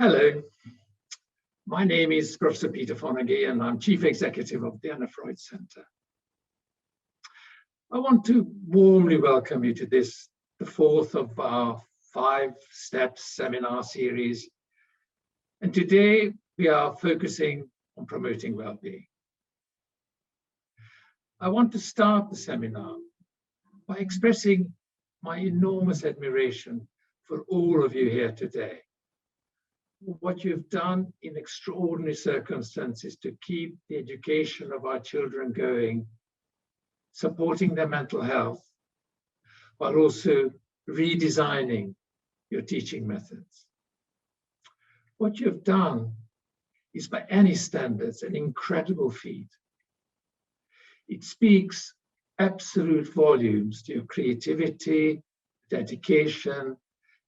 Hello, my name is Professor Peter Fonagy and I'm Chief Executive of the Anna Freud Center. I want to warmly welcome you to this, the fourth of our 5 steps seminar series. And today we are focusing on promoting well-being. I want to start the seminar by expressing my enormous admiration for all of you here today. What you've done in extraordinary circumstances to keep the education of our children going, supporting their mental health, while also redesigning your teaching methods. What you've done is, by any standards, an incredible feat. It speaks absolute volumes to your creativity, dedication,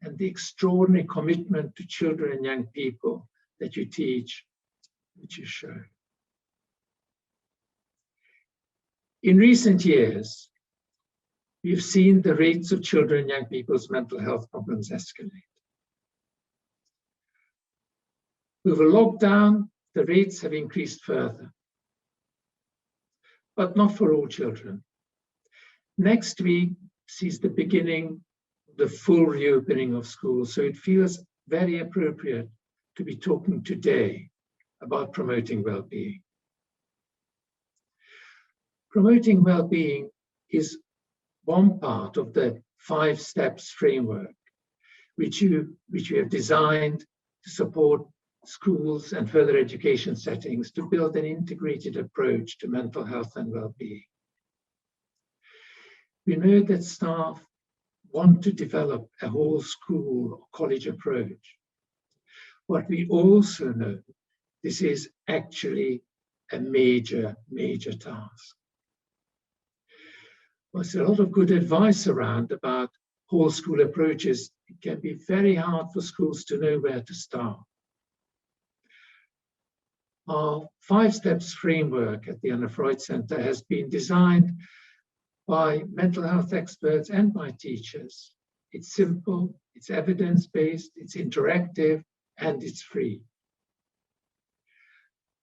and the extraordinary commitment to children and young people that you teach, which you show. In recent years, we've seen the rates of children and young people's mental health problems escalate. With a lockdown, the rates have increased further, but not for all children. Next week sees the beginning the full reopening of schools, so it feels very appropriate to be talking today about promoting well-being. Promoting well-being is one part of the 5 steps framework, which we have designed to support schools and further education settings to build an integrated approach to mental health and well-being. We know that staff want to develop a whole school or college approach. But we also know this is actually a major task. There's a lot of good advice around about whole school approaches. It can be very hard for schools to know where to start. Our 5 steps framework at the Anna Freud Center has been designed by mental health experts and by teachers. It's simple, it's evidence-based, it's interactive, and it's free.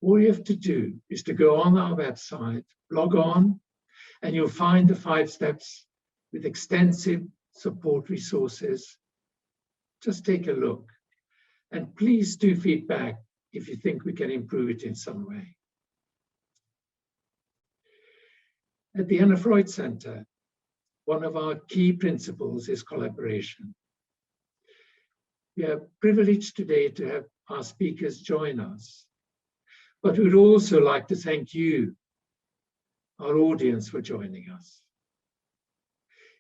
All you have to do is to go on our website, log on, and you'll find the 5 steps with extensive support resources. Just take a look, and please do feedback if you think we can improve it in some way. At the Anna Freud Center, one of our key principles is collaboration. We are privileged today to have our speakers join us, but we'd also like to thank you, our audience, for joining us.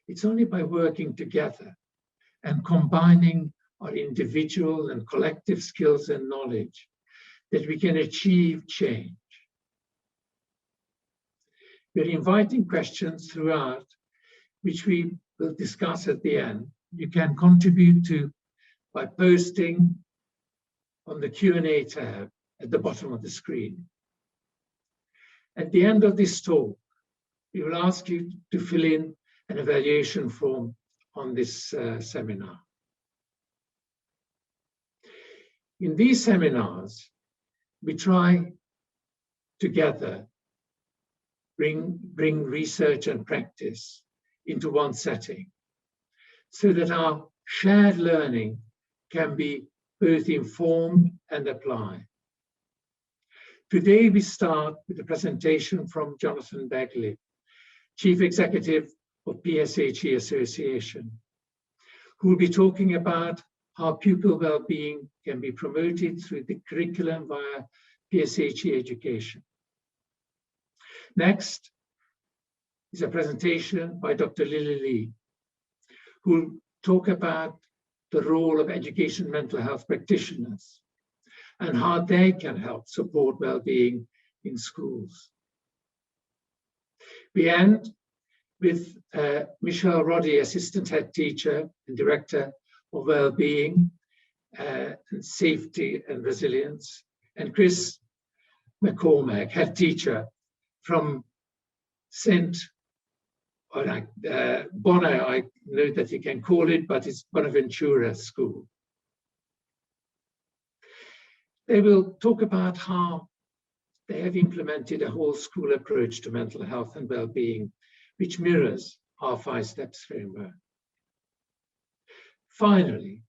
It's only by working together and combining our individual and collective skills and knowledge that we can achieve change. We're inviting questions throughout, which we will discuss at the end. You can contribute to by posting on the Q&A tab at the bottom of the screen. At the end of this talk, we will ask you to fill in an evaluation form on this seminar. In these seminars, we try together bring research and practice into one setting so that our shared learning can be both informed and applied. Today we start with a presentation from Jonathan Baggaley, Chief Executive of PSHE Association, who will be talking about how pupil well-being can be promoted through the curriculum via PSHE education. Next is a presentation by Dr. Lili Ly, who will talk about the role of education mental health practitioners and how they can help support well-being in schools. We end with Michelle Roddy, Assistant Head Teacher and Director of Wellbeing and Safety and Resilience, and Chris McCormack, Head Teacher from St. Bono, I know that you can call it, but it's Bonaventura School. They will talk about how they have implemented a whole school approach to mental health and well-being, which mirrors our 5 steps framework. Finally,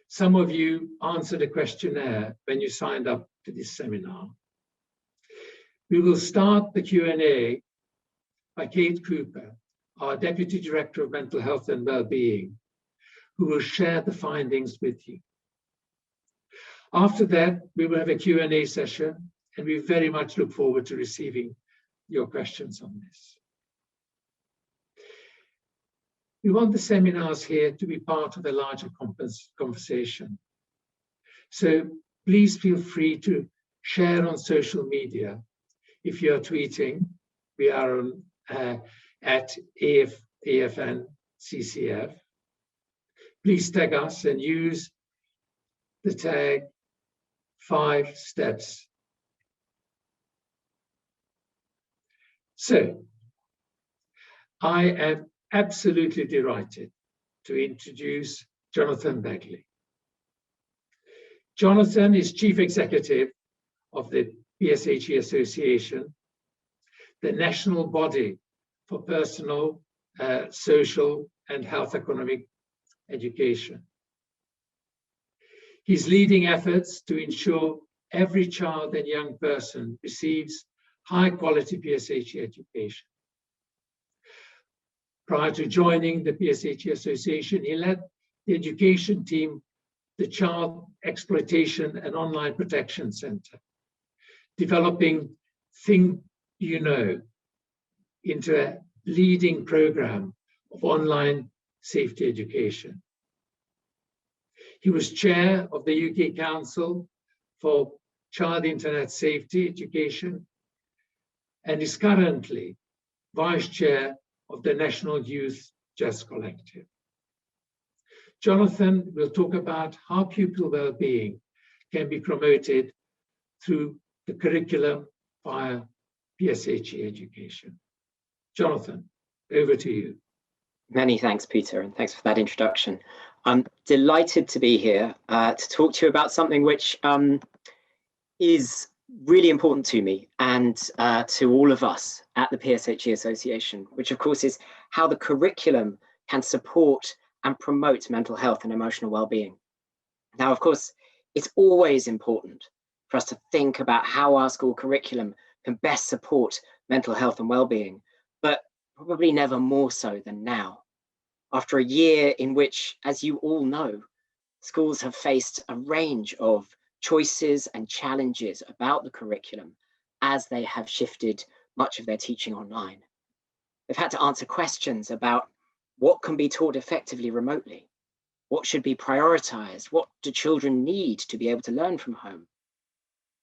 some of you answered a questionnaire when you signed up to this seminar. We will start the Q&A by Kate Cooper, our Deputy Director of Mental Health and Wellbeing, who will share the findings with you. After that, we will have a Q&A session, and we very much look forward to receiving your questions on this. We want the seminars here to be part of a larger conversation. So please feel free to share on social media. If you're tweeting, we are on at AFN CCF. Please tag us and use the tag 5 steps. So I am absolutely delighted to introduce Jonathan Baggaley. Jonathan is Chief Executive of the PSHE Association, the national body for personal, social, and health economic education. He's leading efforts to ensure every child and young person receives high-quality PSHE education. Prior to joining the PSHE Association, he led the education team, the Child Exploitation and Online Protection Center, developing Think You Know into a leading program of online safety education. He was chair of the UK Council for Child Internet Safety Education and is currently vice chair of the National Youth Just Collective. Jonathan will talk about how pupil well-being can be promoted through the curriculum via PSHE education. Jonathan, over to you. Many thanks, Peter, and thanks for that introduction. I'm delighted to be here to talk to you about something which is really important to me and to all of us at the PSHE Association, which of course is how the curriculum can support and promote mental health and emotional well-being. Now, of course, it's always important for us to think about how our school curriculum can best support mental health and well-being, but probably never more so than now. After a year in which, as you all know, schools have faced a range of choices and challenges about the curriculum as they have shifted much of their teaching online. They've had to answer questions about what can be taught effectively remotely, what should be prioritized, what do children need to be able to learn from home.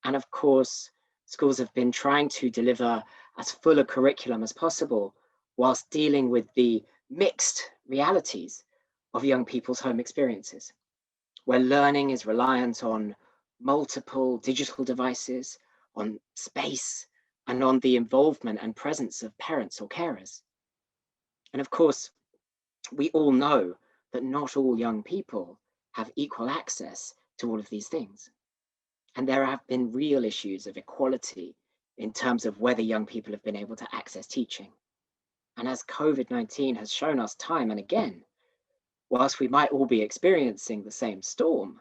And of course, schools have been trying to deliver as full a curriculum as possible whilst dealing with the mixed realities of young people's home experiences, where learning is reliant on multiple digital devices, on space, and on the involvement and presence of parents or carers. And of course, we all know that not all young people have equal access to all of these things. And there have been real issues of equality in terms of whether young people have been able to access teaching. And as COVID-19 has shown us time and again, whilst we might all be experiencing the same storm,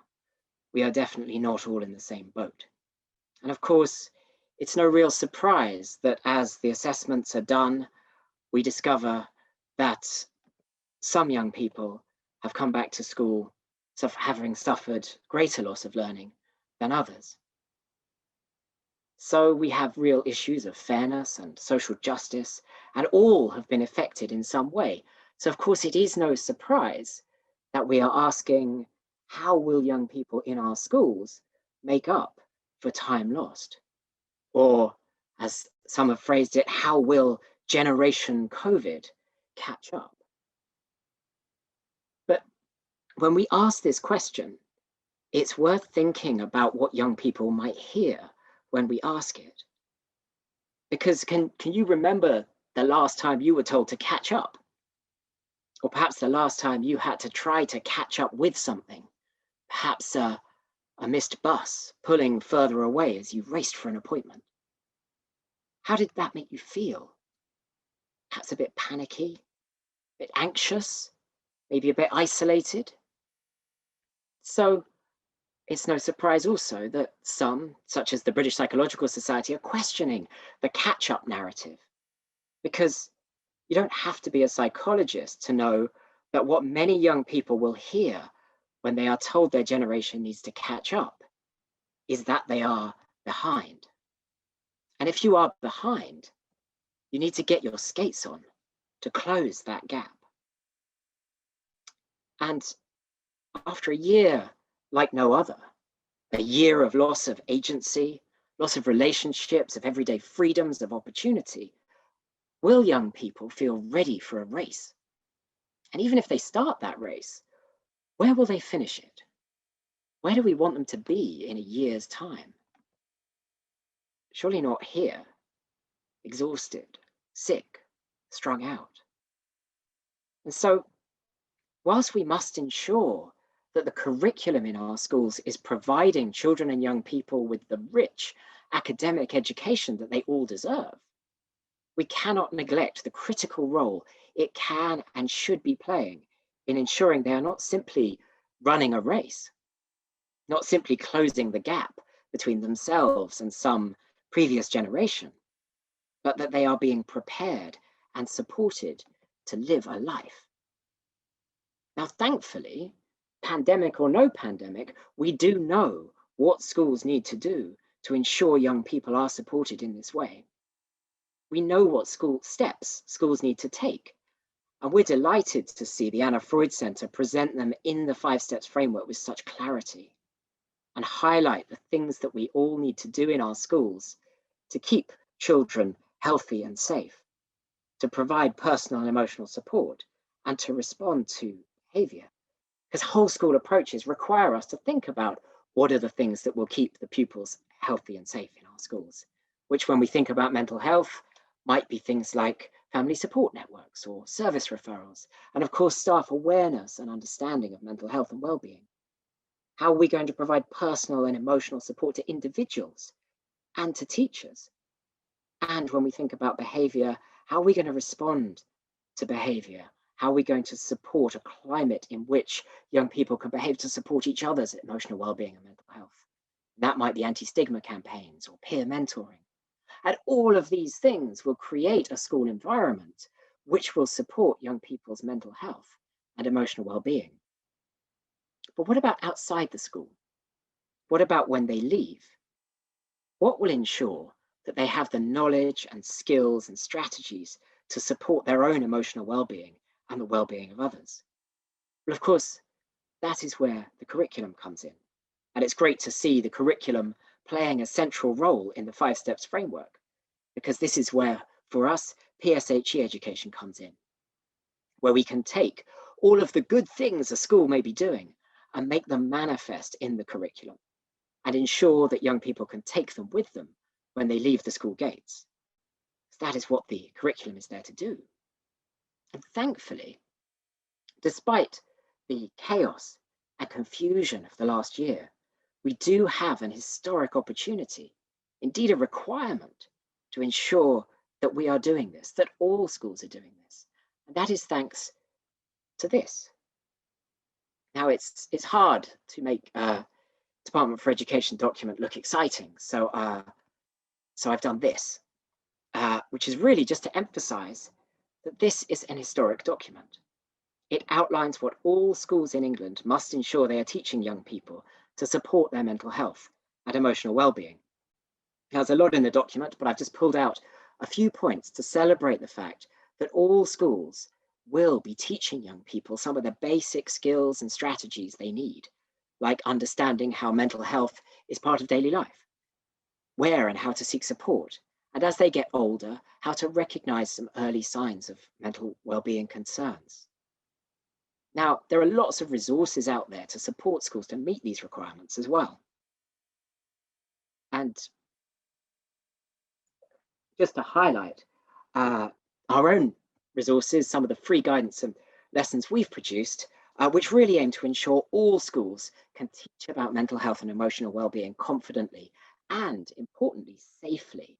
we are definitely not all in the same boat. And of course, it's no real surprise that as the assessments are done, we discover that some young people have come back to school having suffered greater loss of learning than others. So we have real issues of fairness and social justice, and all have been affected in some way. So of course, it is no surprise that we are asking, how will young people in our schools make up for time lost? Or as some have phrased it, how will Generation COVID catch up? But when we ask this question, it's worth thinking about what young people might hear when we ask it. Because can you remember the last time you were told to catch up? Or perhaps the last time you had to try to catch up with something, perhaps a a missed bus pulling further away as you raced for an appointment. How did that make you feel? Perhaps a bit panicky, a bit anxious, maybe a bit isolated? So it's no surprise also that some, such as the British Psychological Society, are questioning the catch-up narrative, because you don't have to be a psychologist to know that what many young people will hear when they are told their generation needs to catch up is that they are behind. And if you are behind, you need to get your skates on to close that gap. And after a year like no other, a year of loss of agency, loss of relationships, of everyday freedoms, of opportunity, will young people feel ready for a race? And even if they start that race, where will they finish it? Where do we want them to be in a year's time? Surely not here, exhausted, sick, strung out. And so, whilst we must ensure that the curriculum in our schools is providing children and young people with the rich academic education that they all deserve, we cannot neglect the critical role it can and should be playing in ensuring they are not simply running a race, not simply closing the gap between themselves and some previous generation, but that they are being prepared and supported to live a life. Now, thankfully, pandemic or no pandemic, we do know what schools need to do to ensure young people are supported in this way. We know what steps schools need to take, and we're delighted to see the Anna Freud Center present them in the 5 Steps framework with such clarity and highlight the things that we all need to do in our schools to keep children healthy and safe, to provide personal and emotional support, and to respond to behavior. Because whole school approaches require us to think about what are the things that will keep the pupils healthy and safe in our schools, which when we think about mental health might be things like family support networks or service referrals, and of course staff awareness and understanding of mental health and well-being. How are we going to provide personal and emotional support to individuals and to teachers? And when we think about behavior, how are we going to respond to behavior? How are we going to support a climate in which young people can behave to support each other's emotional well-being and mental health? That might be anti-stigma campaigns or peer mentoring. And all of these things will create a school environment which will support young people's mental health and emotional well-being. But what about outside the school? What about when they leave? What will ensure that they have the knowledge and skills and strategies to support their own emotional well-being and the well-being of others? Well, of course, that is where the curriculum comes in. And it's great to see the curriculum playing a central role in the 5 Steps framework, because this is where, for us, PSHE education comes in, where we can take all of the good things a school may be doing and make them manifest in the curriculum and ensure that young people can take them with them when they leave the school gates. That is what the curriculum is there to do. And thankfully, despite the chaos and confusion of the last year, we do have an historic opportunity, indeed a requirement, to ensure that we are doing this, that all schools are doing this. And that is thanks to this. Now, it's hard to make a Department for Education document look exciting. So I've done this, which is really just to emphasize that this is an historic document. It outlines what all schools in England must ensure they are teaching young people to support their mental health and emotional well-being. There's a lot in the document, but I've just pulled out a few points to celebrate the fact that all schools will be teaching young people some of the basic skills and strategies they need, like understanding how mental health is part of daily life, where and how to seek support, and as they get older, how to recognize some early signs of mental well-being concerns. Now, there are lots of resources out there to support schools to meet these requirements as well. And just to highlight our own resources, some of the free guidance and lessons we've produced, which really aim to ensure all schools can teach about mental health and emotional well-being confidently and, importantly, safely.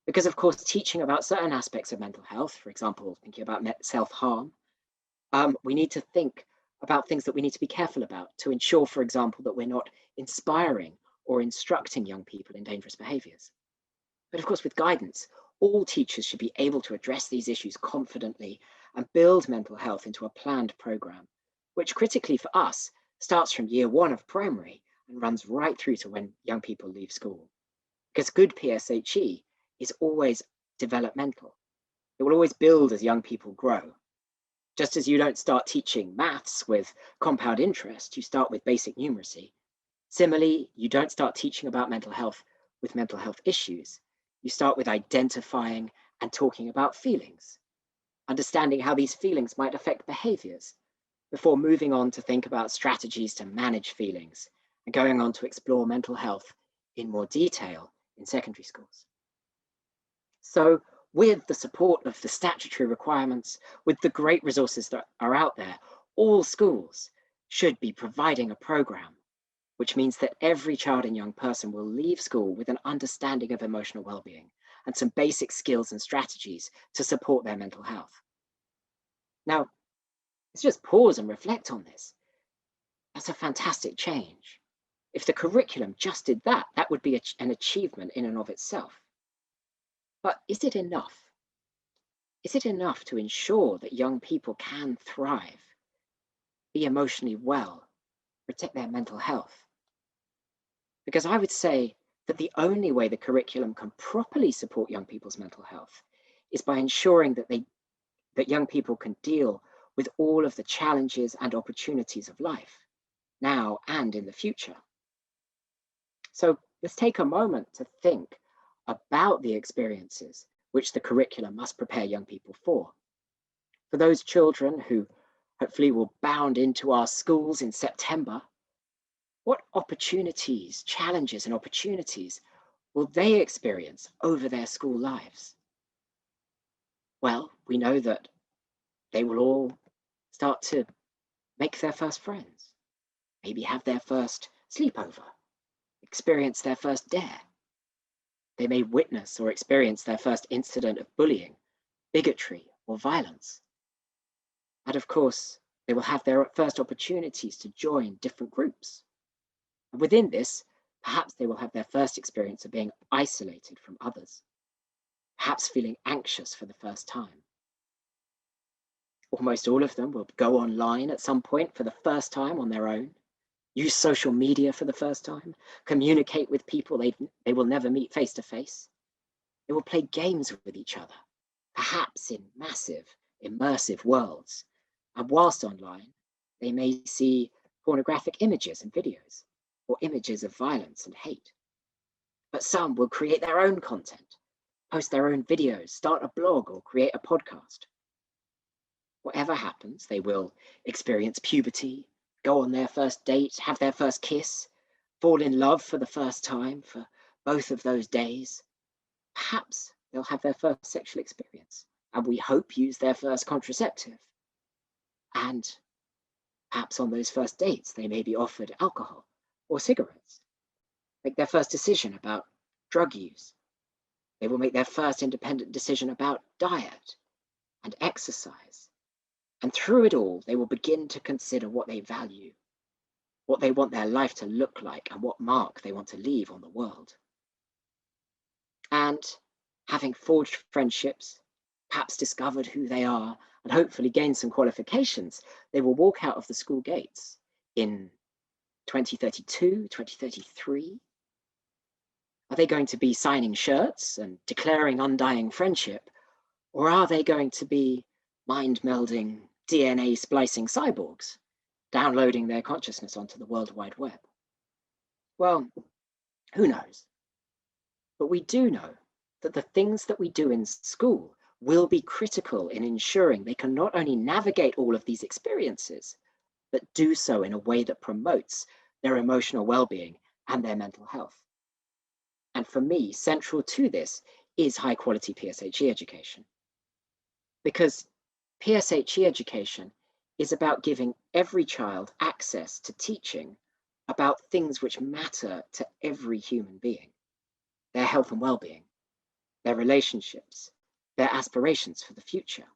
Because, of course, teaching about certain aspects of mental health, for example, thinking about self-harm, we need to think about things that we need to be careful about to ensure, for example, that we're not inspiring or instructing young people in dangerous behaviours. But of course, with guidance, all teachers should be able to address these issues confidently and build mental health into a planned programme, which critically for us starts from year 1 of primary and runs right through to when young people leave school. Because good PSHE is always developmental. It will always build as young people grow. Just as you don't start teaching maths with compound interest, you start with basic numeracy. Similarly, you don't start teaching about mental health with mental health issues. You start with identifying and talking about feelings, understanding how these feelings might affect behaviors, before moving on to think about strategies to manage feelings and going on to explore mental health in more detail in secondary schools. So, with the support of the statutory requirements, with the great resources that are out there, all schools should be providing a programme, which means that every child and young person will leave school with an understanding of emotional well-being and some basic skills and strategies to support their mental health. Now, let's just pause and reflect on this. That's a fantastic change. If the curriculum just did that, that would be an achievement in and of itself. But is it enough? Is it enough to ensure that young people can thrive, be emotionally well, protect their mental health? Because I would say that the only way the curriculum can properly support young people's mental health is by ensuring that young people can deal with all of the challenges and opportunities of life, now and in the future. So let's take a moment to think about the experiences which the curriculum must prepare young people for. For those children who hopefully will bound into our schools in September, what opportunities, challenges and opportunities will they experience over their school lives? Well, we know that they will all start to make their first friends, maybe have their first sleepover, experience their first dare. They may witness or experience their first incident of bullying, bigotry, or violence. And of course, they will have their first opportunities to join different groups. And within this, perhaps they will have their first experience of being isolated from others, perhaps feeling anxious for the first time. Almost all of them will go online at some point for the first time on their own, use social media for the first time, communicate with people they will never meet face to face. They will play games with each other, perhaps in massive, immersive worlds. And whilst online, they may see pornographic images and videos, or images of violence and hate. But some will create their own content, post their own videos, start a blog, or create a podcast. Whatever happens, they will experience puberty, go on their first date, have their first kiss, fall in love for the first time for both of those days. Perhaps they'll have their first sexual experience, and we hope use their first contraceptive. And perhaps on those first dates, they may be offered alcohol or cigarettes, make their first decision about drug use. They will make their first independent decision about diet and exercise. And through it all, they will begin to consider what they value, what they want their life to look like, and what mark they want to leave on the world. And having forged friendships, perhaps discovered who they are, and hopefully gained some qualifications, they will walk out of the school gates in 2032, 2033. Are they going to be signing shirts and declaring undying friendship? Or are they going to be mind-melding, DNA splicing cyborgs, downloading their consciousness onto the World Wide Web? Well, who knows? But we do know that the things that we do in school will be critical in ensuring they can not only navigate all of these experiences, but do so in a way that promotes their emotional well-being and their mental health. And for me, central to this is high-quality PSHE education. Because PSHE education is about giving every child access to teaching about things which matter to every human being: their health and well-being, their relationships, their aspirations for the future.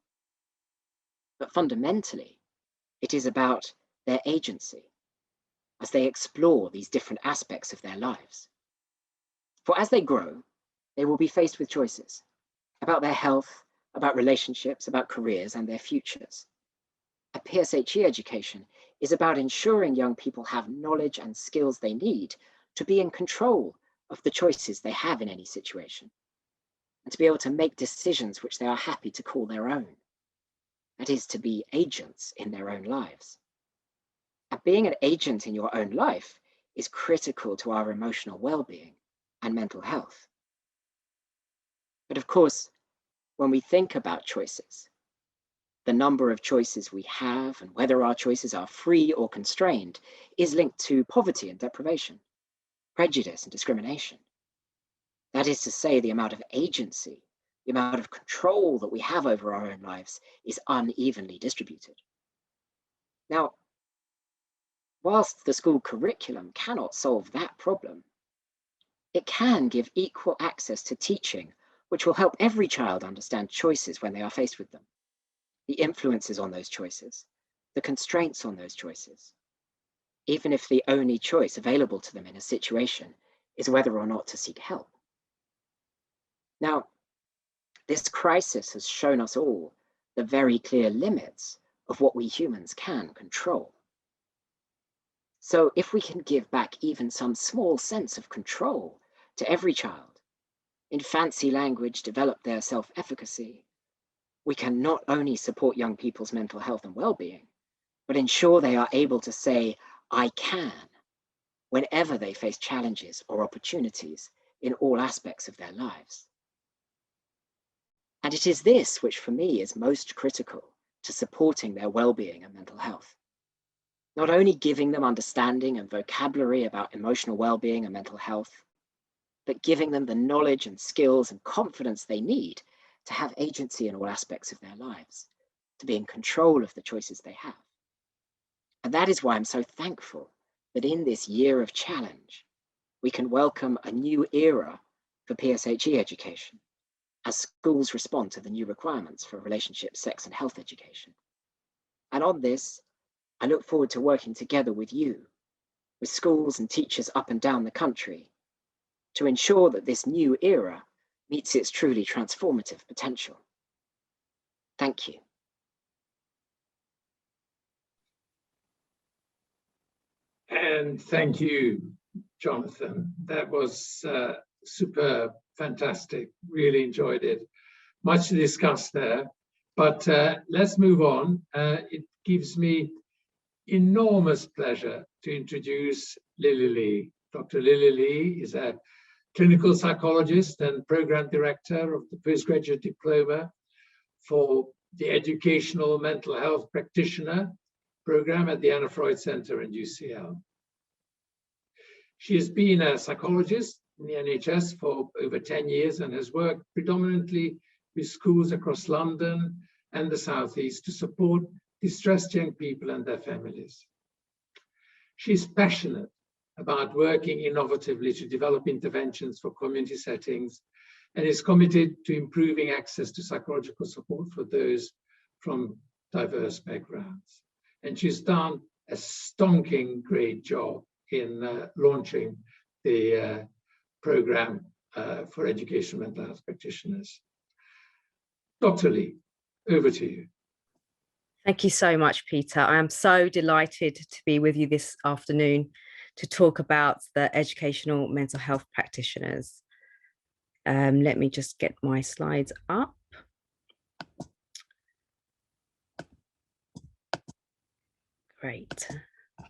But fundamentally, it is about their agency as they explore these different aspects of their lives. For as they grow, they will be faced with choices about their health, about relationships, about careers and their futures. A PSHE education is about ensuring young people have knowledge and skills they need to be in control of the choices they have in any situation, and to be able to make decisions which they are happy to call their own. That is, to be agents in their own lives. And being an agent in your own life is critical to our emotional well-being and mental health. But of course, when we think about choices, the number of choices we have and whether our choices are free or constrained is linked to poverty and deprivation, prejudice and discrimination. That is to say, the amount of agency, the amount of control that we have over our own lives is unevenly distributed. Now, whilst the school curriculum cannot solve that problem, it can give equal access to teaching which will help every child understand choices when they are faced with them, the influences on those choices, the constraints on those choices, even if the only choice available to them in a situation is whether or not to seek help. Now, this crisis has shown us all the very clear limits of what we humans can control. So if we can give back even some small sense of control to every child, in fancy language develop their self-efficacy, we can not only support young people's mental health and well-being, but ensure they are able to say, "I can," whenever they face challenges or opportunities in all aspects of their lives. And it is this which for me is most critical to supporting their well-being and mental health. Not only giving them understanding and vocabulary about emotional well-being and mental health, but giving them the knowledge and skills and confidence they need to have agency in all aspects of their lives, to be in control of the choices they have. And that is why I'm so thankful that in this year of challenge, we can welcome a new era for PSHE education as schools respond to the new requirements for relationship, sex and health education. And on this, I look forward to working together with you, with schools and teachers up and down the country, to ensure that this new era meets its truly transformative potential. Thank you. And thank you, Jonathan. That was superb, fantastic, really enjoyed it. Much to discuss there, but let's move on. It gives me enormous pleasure to introduce Lili Ly. Dr. Lili Ly is a clinical psychologist and program director of the postgraduate diploma for the Educational Mental Health Practitioner program at the Anna Freud Center in UCL. She has been a psychologist in the NHS for over 10 years and has worked predominantly with schools across London and the Southeast to support distressed young people and their families. She's passionate about working innovatively to develop interventions for community settings and is committed to improving access to psychological support for those from diverse backgrounds. And she's done a stonking great job in launching the program for educational mental health practitioners. Dr. Ly, over to you. Thank you so much, Peter. I am so delighted to be with you this afternoon to talk about the educational mental health practitioners. Let me just get my slides up. Great.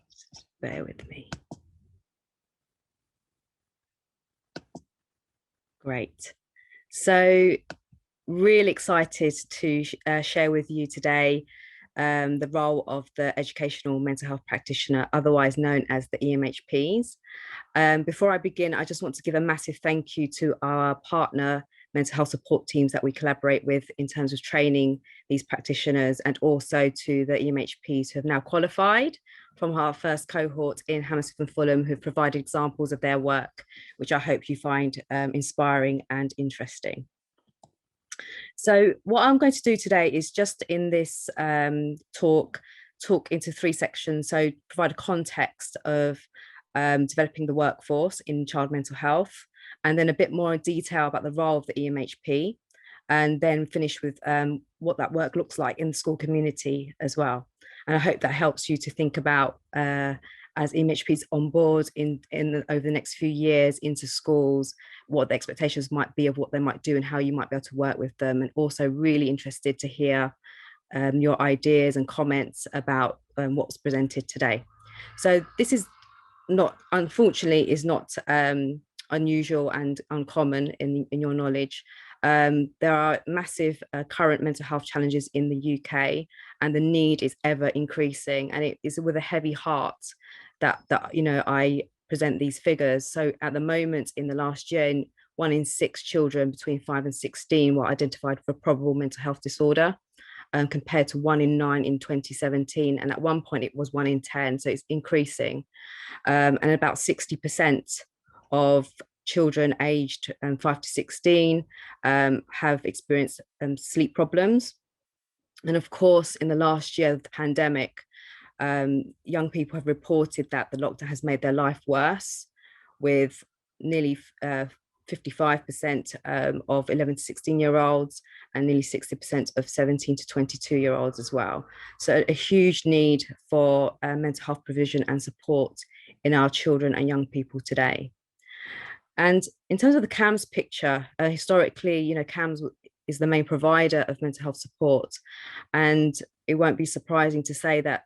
Just bear with me. Great. So really excited to share with you today the role of the educational mental health practitioner, otherwise known as the EMHPs. Before I begin, I just want to give a massive thank you to our partner, mental health support teams that we collaborate with in terms of training these practitioners, and also to the EMHPs who have now qualified from our first cohort in Hammersmith and Fulham, who've provided examples of their work, which I hope you find inspiring and interesting. So what I'm going to do today is just in this talk into 3 sections. So provide a context of developing the workforce in child mental health, and then a bit more detail about the role of the EMHP, and then finish with what that work looks like in the school community as well. And I hope that helps you to think about as EMHPs on board over the next few years into schools, what the expectations might be of what they might do and how you might be able to work with them. And also really interested to hear your ideas and comments about what's presented today. So this is not, unfortunately, is not unusual and uncommon in your knowledge. There are massive current mental health challenges in the UK, and the need is ever increasing. And it is with a heavy heart that I present these figures. So at the moment, in the last year, 1 in 6 children between 5 and 16 were identified for probable mental health disorder, compared to 1 in 9 in 2017. And at one point it was 1 in 10, so it's increasing. And about 60% of children aged 5 to 16 have experienced sleep problems. And of course, in the last year of the pandemic, young people have reported that the lockdown has made their life worse, with nearly 55% of 11 to 16-year-olds and nearly 60% of 17 to 22-year-olds as well. So a huge need for mental health provision and support in our children and young people today. And in terms of the CAMHS picture, historically, CAMHS is the main provider of mental health support. And it won't be surprising to say that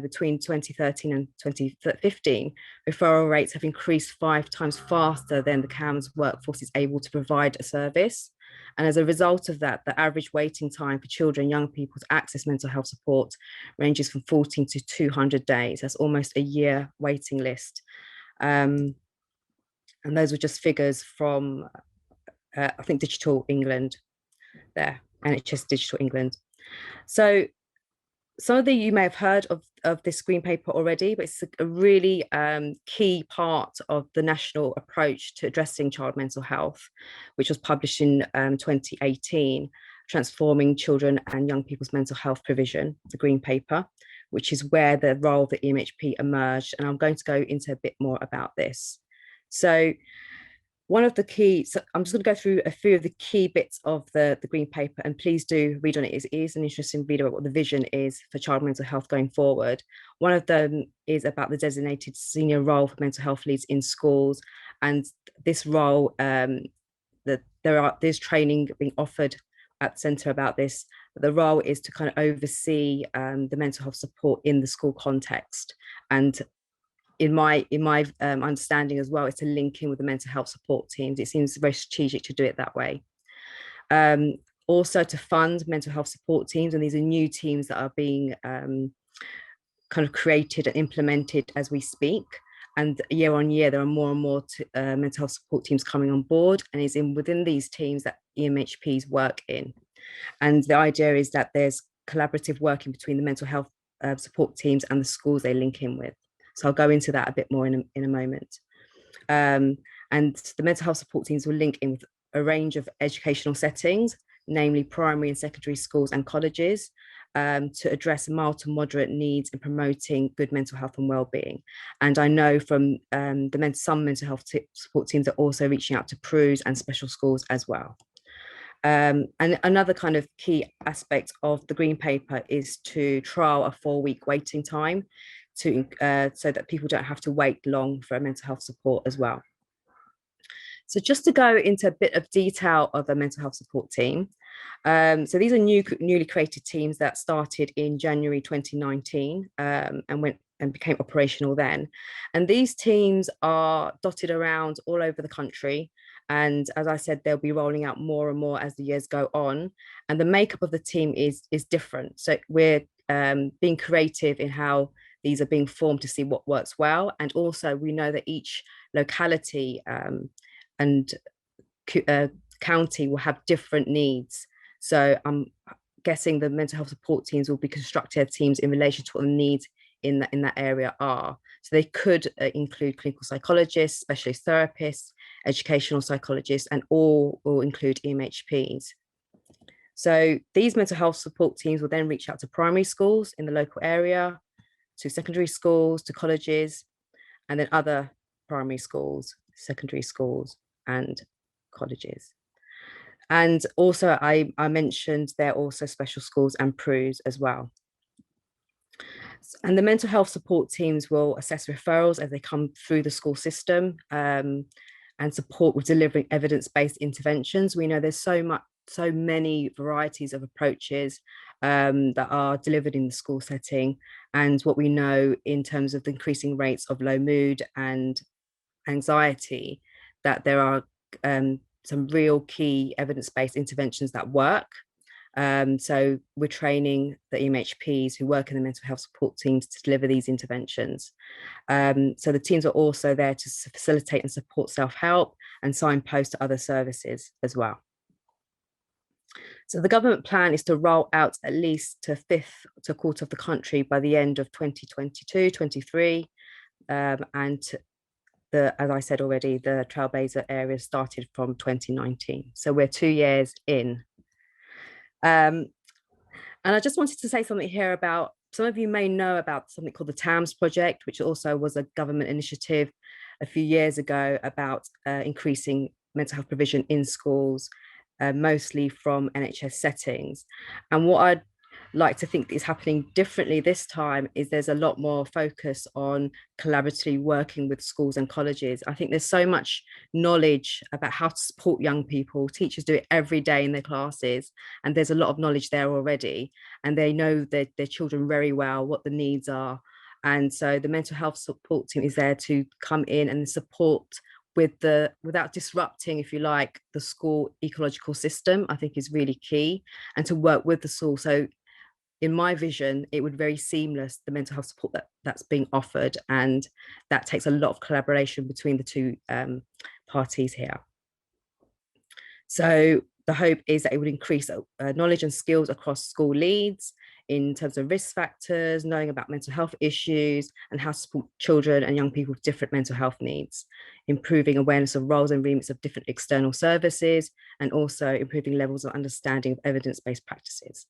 between 2013 and 2015, referral rates have increased 5 times faster than the CAMHS workforce is able to provide a service. And as a result of that, the average waiting time for children and young people to access mental health support ranges from 14 to 200 days. That's almost a year waiting list. And those were just figures from, I think, Digital England there, NHS Digital England. So some of you may have heard of this green paper already, but it's a really key part of the national approach to addressing child mental health, which was published in 2018, Transforming Children and Young People's Mental Health Provision, the green paper, which is where the role of the EMHP emerged. And I'm going to go into a bit more about this. So one of the key, so I'm just going to go through a few of the key bits of the green paper, and please do read on it. It is an interesting video about what the vision is for child mental health going forward. One of them is about the designated senior role for mental health leads in schools, and this role, there's training being offered at the centre about this. But the role is to kind of oversee the mental health support in the school context, and in my understanding as well, is to link in with the mental health support teams. It seems very strategic to do it that way. Also to fund mental health support teams, and these are new teams that are being kind of created and implemented as we speak. And year on year, there are more and more mental health support teams coming on board, and it's within these teams that EMHPs work in. And the idea is that there's collaborative working between the mental health support teams and the schools they link in with. So I'll go into that a bit more in a moment. And the mental health support teams will link in with a range of educational settings, namely primary and secondary schools and colleges, to address mild to moderate needs in promoting good mental health and wellbeing. And I know from some mental health support teams are also reaching out to PRUs and special schools as well. And another kind of key aspect of the green paper is to trial a 4-week waiting time so that people don't have to wait long for mental health support as well. So just to go into a bit of detail of a mental health support team. So these are newly created teams that started in January 2019 and became operational then. And these teams are dotted around all over the country. And as I said, they'll be rolling out more and more as the years go on. And the makeup of the team is different. So we're being creative in how these are being formed to see what works well. And also we know that each locality and county will have different needs. So I'm guessing the mental health support teams will be constructed teams in relation to what the needs in that area are. So they could include clinical psychologists, specialist therapists, educational psychologists, and all will include EMHPs. So these mental health support teams will then reach out to primary schools in the local area, to secondary schools, to colleges, and then other primary schools, secondary schools, and colleges. And also I mentioned there are also special schools and PRUs as well. And the mental health support teams will assess referrals as they come through the school system, and support with delivering evidence-based interventions. We know there's so many varieties of approaches that are delivered in the school setting. And what we know in terms of the increasing rates of low mood and anxiety, that there are some real key evidence-based interventions that work. So we're training the EMHPs who work in the mental health support teams to deliver these interventions. So the teams are also there to facilitate and support self-help and signpost to other services as well. So the government plan is to roll out at least to a quarter of the country by the end of 2022, 23. And as I said already, the Trailblazer area started from 2019. So we're 2 years in. And I just wanted to say something here about, some of you may know about something called the TAMS project, which also was a government initiative a few years ago about increasing mental health provision in schools, mostly from NHS settings. And what I'd like to think is happening differently this time is there's a lot more focus on collaboratively working with schools and colleges. I think there's so much knowledge about how to support young people. Teachers do it every day in their classes, and there's a lot of knowledge there already, and they know their children very well, what the needs are. And so the mental health support team is there to come in and support without disrupting, if you like, the school ecological system, I think is really key, and to work with the school. So in my vision, it would be very seamless, the mental health support that's being offered, and that takes a lot of collaboration between the two parties here. So the hope is that it would increase knowledge and skills across school leads in terms of risk factors, knowing about mental health issues, and how to support children and young people with different mental health needs, improving awareness of roles and remits of different external services, and also improving levels of understanding of evidence-based practices.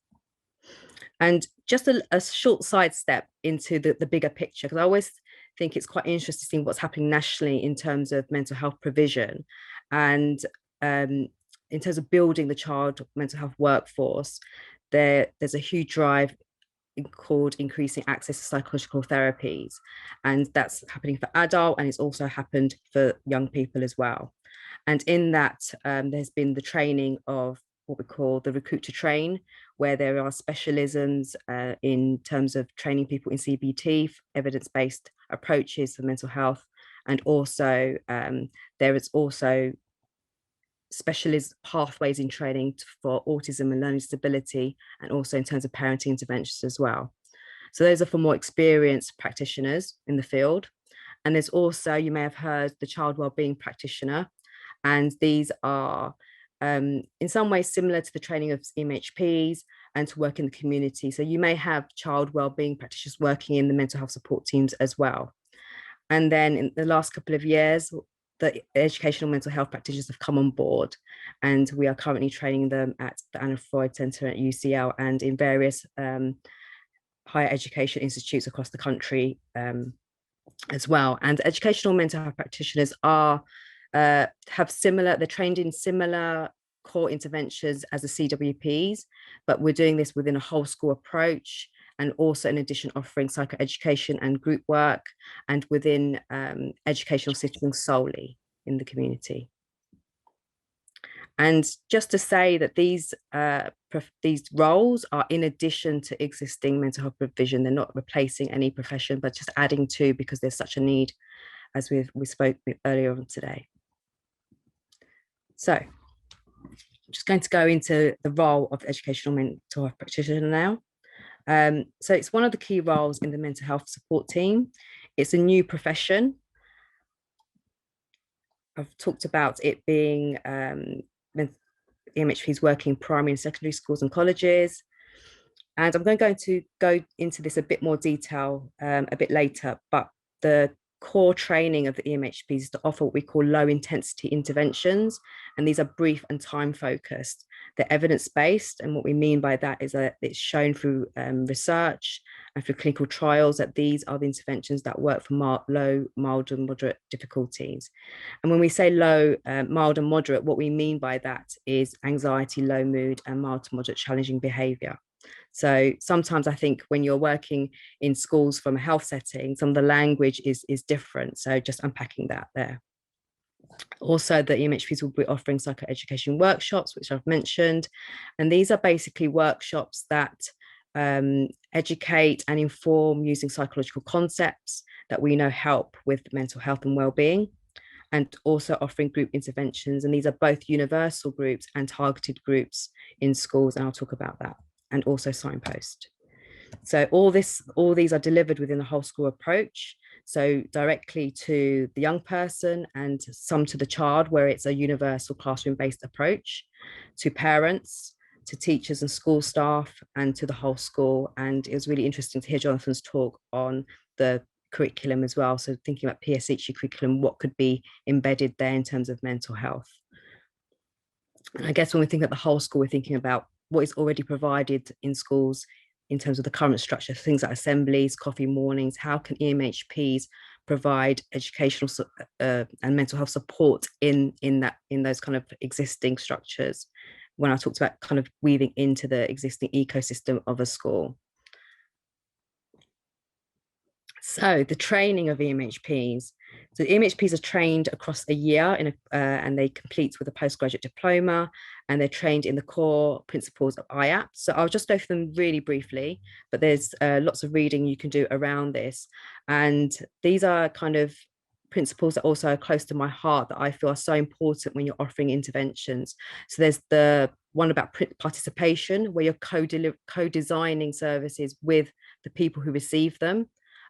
And just a short sidestep into the bigger picture, because I always think it's quite interesting what's happening nationally in terms of mental health provision, and in terms of building the child mental health workforce. There's a huge drive called increasing access to psychological therapies, and that's happening for adult, and it's also happened for young people as well. And in that, there's been the training of what we call the recruit to train, where there are specialisms in terms of training people in CBT, evidence-based approaches for mental health, and also there is also specialist pathways in training for autism and learning disability, and also in terms of parenting interventions as well. So those are for more experienced practitioners in the field. And there's also, you may have heard, the child wellbeing practitioner, and these are in some ways similar to the training of EMHPs and to work in the community. So you may have child wellbeing practitioners working in the mental health support teams as well. And then in the last couple of years, the educational mental health practitioners have come on board, and we are currently training them at the Anna Freud Centre at UCL and in various higher education institutes across the country as well. And educational mental health practitioners are they're trained in similar core interventions as the CWPs, but we're doing this within a whole school approach, and also in addition offering psychoeducation and group work, and within educational settings solely in the community. And just to say that these roles are in addition to existing mental health provision. They're not replacing any profession, but just adding to, because there's such a need, as we spoke earlier on today. So I'm just going to go into the role of the educational mental health practitioner now. So it's one of the key roles in the mental health support team. It's a new profession. I've talked about it being EMHP is working in primary and secondary schools and colleges. And I'm going to go into this a bit more detail a bit later, but the core training of the EMHP is to offer what we call low intensity interventions. And these are brief and time focused. They're evidence-based. And what we mean by that is that it's shown through research and through clinical trials that these are the interventions that work for low, mild and moderate difficulties. And when we say low, mild and moderate, what we mean by that is anxiety, low mood, and mild to moderate challenging behavior. So sometimes I think when you're working in schools from a health setting, some of the language is different. So just unpacking that there. Also, the EMHPs will be offering psychoeducation workshops, which I've mentioned. And these are basically workshops that educate and inform using psychological concepts that we know help with mental health and well-being, and also offering group interventions. And these are both universal groups and targeted groups in schools. And I'll talk about that. And also signpost. So all these are delivered within the whole school approach. So directly to the young person and some to the child, where it's a universal classroom-based approach, to parents, to teachers and school staff, and to the whole school. And it was really interesting to hear Jonathan's talk on the curriculum as well. So thinking about PSHE curriculum, what could be embedded there in terms of mental health. And I guess when we think of the whole school, we're thinking about what is already provided in schools in terms of the current structure, things like assemblies, coffee mornings. How can EMHPs provide educational and mental health support in those kind of existing structures? When I talked about kind of weaving into the existing ecosystem of a school. So the training of EMHPs. So EMHPs are trained across a year and they complete with a postgraduate diploma, and they're trained in the core principles of IAP. So I'll just go through them really briefly, but there's lots of reading you can do around this. And these are kind of principles that also are close to my heart that I feel are so important when you're offering interventions. So there's the one about participation, where you're co-designing services with the people who receive them.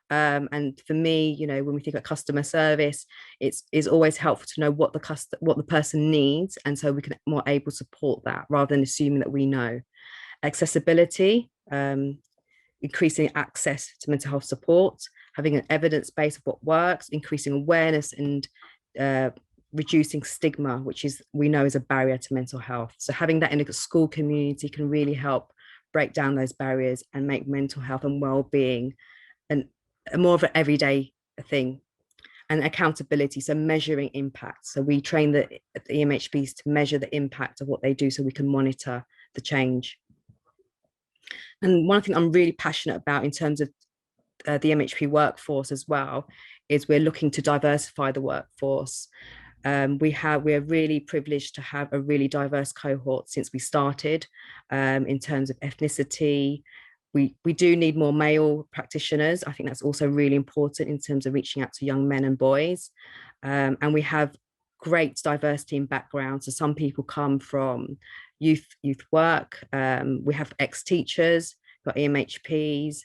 And for me, you know, when we think about customer service, it's always helpful to know what the person needs, and so we can more able to support that rather than assuming that we know. Accessibility, increasing access to mental health support, having an evidence base of what works, increasing awareness, and reducing stigma, which we know is a barrier to mental health. So having that in a school community can really help break down those barriers and make mental health and well-being more of an everyday thing. And accountability, so measuring impact. So we train the EMHPs to measure the impact of what they do so we can monitor the change. And one thing I'm really passionate about in terms of the EMHP workforce as well is we're looking to diversify the workforce. We're really privileged to have a really diverse cohort since we started in terms of ethnicity. We do need more male practitioners. I think that's also really important in terms of reaching out to young men and boys. And we have great diversity in background. So some people come from youth work. We have ex-teachers, got EMHPs,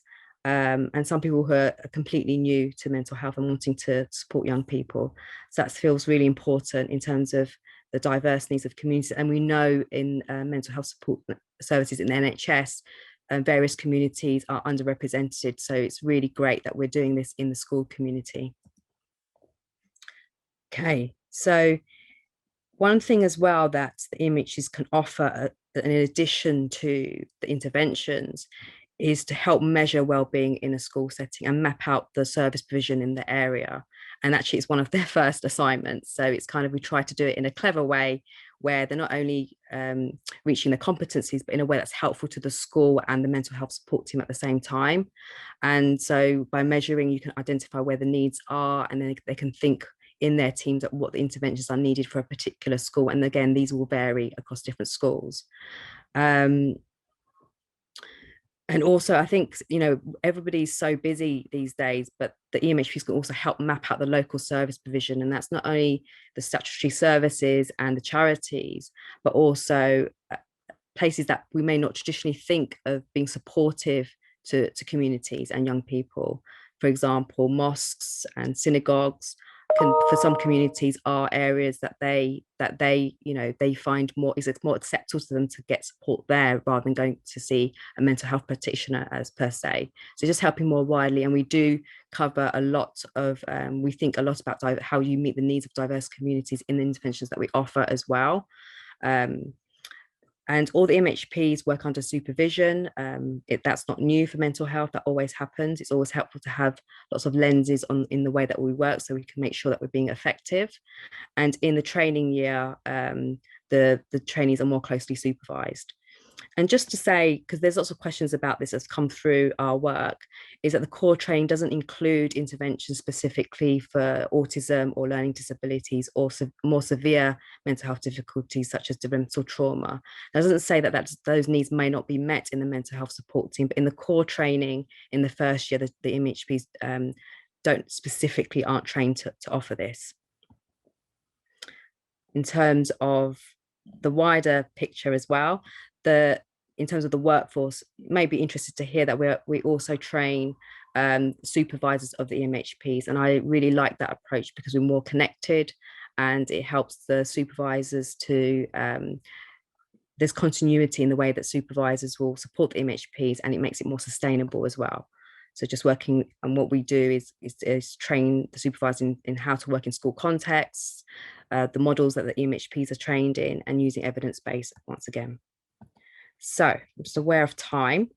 and some people who are completely new to mental health and wanting to support young people. So that feels really important in terms of the diverse needs of communities. And we know in mental health support services in the NHS, various communities are underrepresented. So it's really great that we're doing this in the school community. Okay, so one thing as well that the EMHs can offer in addition to the interventions is to help measure well-being in a school setting and map out the service provision in the area. And actually it's one of their first assignments. So it's kind of, we try to do it in a clever way where they're not only reaching their competencies, but in a way that's helpful to the school and the mental health support team at the same time. And so by measuring, you can identify where the needs are, and then they can think in their teams at what the interventions are needed for a particular school. And again, these will vary across different schools. And also, I think, you know, everybody's so busy these days, but the EMHPs can also help map out the local service provision. And that's not only the statutory services and the charities, but also places that we may not traditionally think of being supportive to communities and young people. For example, mosques and synagogues, can, for some communities, are areas that they they find it's more acceptable to them to get support there rather than going to see a mental health practitioner as per se. So just helping more widely, and we do cover a lot of we think a lot about how you meet the needs of diverse communities in the interventions that we offer as well. And all the MHPs work under supervision. That's not new for mental health, that always happens. It's always helpful to have lots of lenses in the way that we work so we can make sure that we're being effective. And in the training year, the trainees are more closely supervised. And just to say, because there's lots of questions about this that's come through our work, is that the core training doesn't include interventions specifically for autism or learning disabilities or more severe mental health difficulties such as developmental trauma. That doesn't say that those needs may not be met in the mental health support team, but in the core training in the first year, the MHPs aren't trained to offer this. In terms of the wider picture as well, in terms of the workforce, you may be interested to hear that we also train supervisors of the MHPs, and I really like that approach because we're more connected, and it helps the supervisors to there's continuity in the way that supervisors will support the MHPs, and it makes it more sustainable as well. So just working, and what we do is train the supervisors in how to work in school contexts, the models that the MHPs are trained in, and using evidence-based once again. So I'm just aware of time.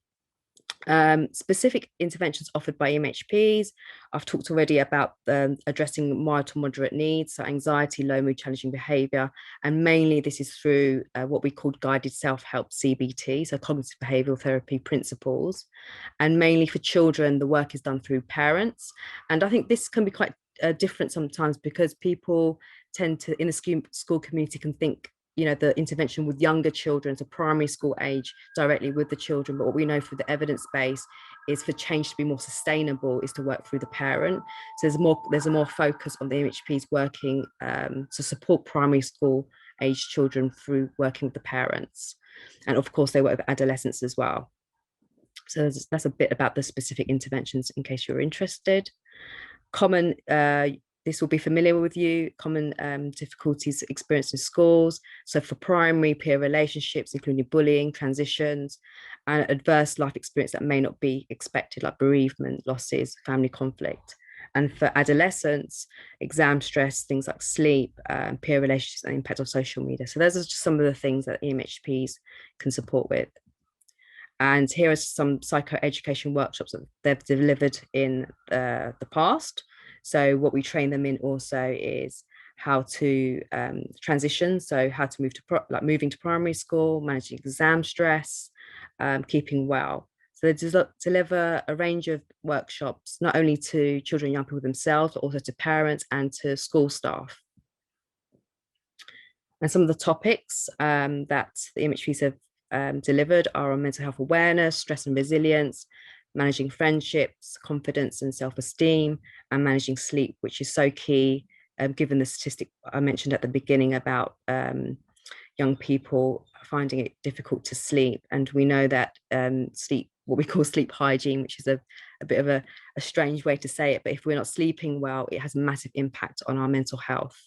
Specific interventions offered by MHPs. I've talked already about addressing mild to moderate needs, so anxiety, low mood, challenging behaviour, and mainly this is through what we call guided self-help CBT, so cognitive behavioural therapy principles. And mainly for children, the work is done through parents. And I think this can be quite different sometimes because people tend to, in the school community, can think the intervention with younger children, so primary school age, directly with the children. But what we know through the evidence base is for change to be more sustainable is to work through the parent. So there's a more focus on the MHPs working to support primary school age children through working with the parents. And of course, they work with adolescents as well. So that's a bit about the specific interventions in case you're interested. Common this will be familiar with you, common difficulties experienced in schools. So for primary, peer relationships, including bullying, transitions, and adverse life experience that may not be expected, like bereavement, losses, family conflict. And for adolescents, exam stress, things like sleep, peer relationships, and impact of social media. So those are just some of the things that EMHPs can support with. And here are some psychoeducation workshops that they've delivered in the past. So what we train them in also is how to transition, so how to move to moving to primary school, managing exam stress, keeping well. So they deliver a range of workshops, not only to children and young people themselves, but also to parents and to school staff. And some of the topics that the MHPs have delivered are on mental health awareness, stress and resilience, managing friendships, confidence and self-esteem, and managing sleep, which is so key, given the statistic I mentioned at the beginning about young people finding it difficult to sleep. And we know that sleep, what we call sleep hygiene, which is a bit of a strange way to say it, but if we're not sleeping well, it has a massive impact on our mental health.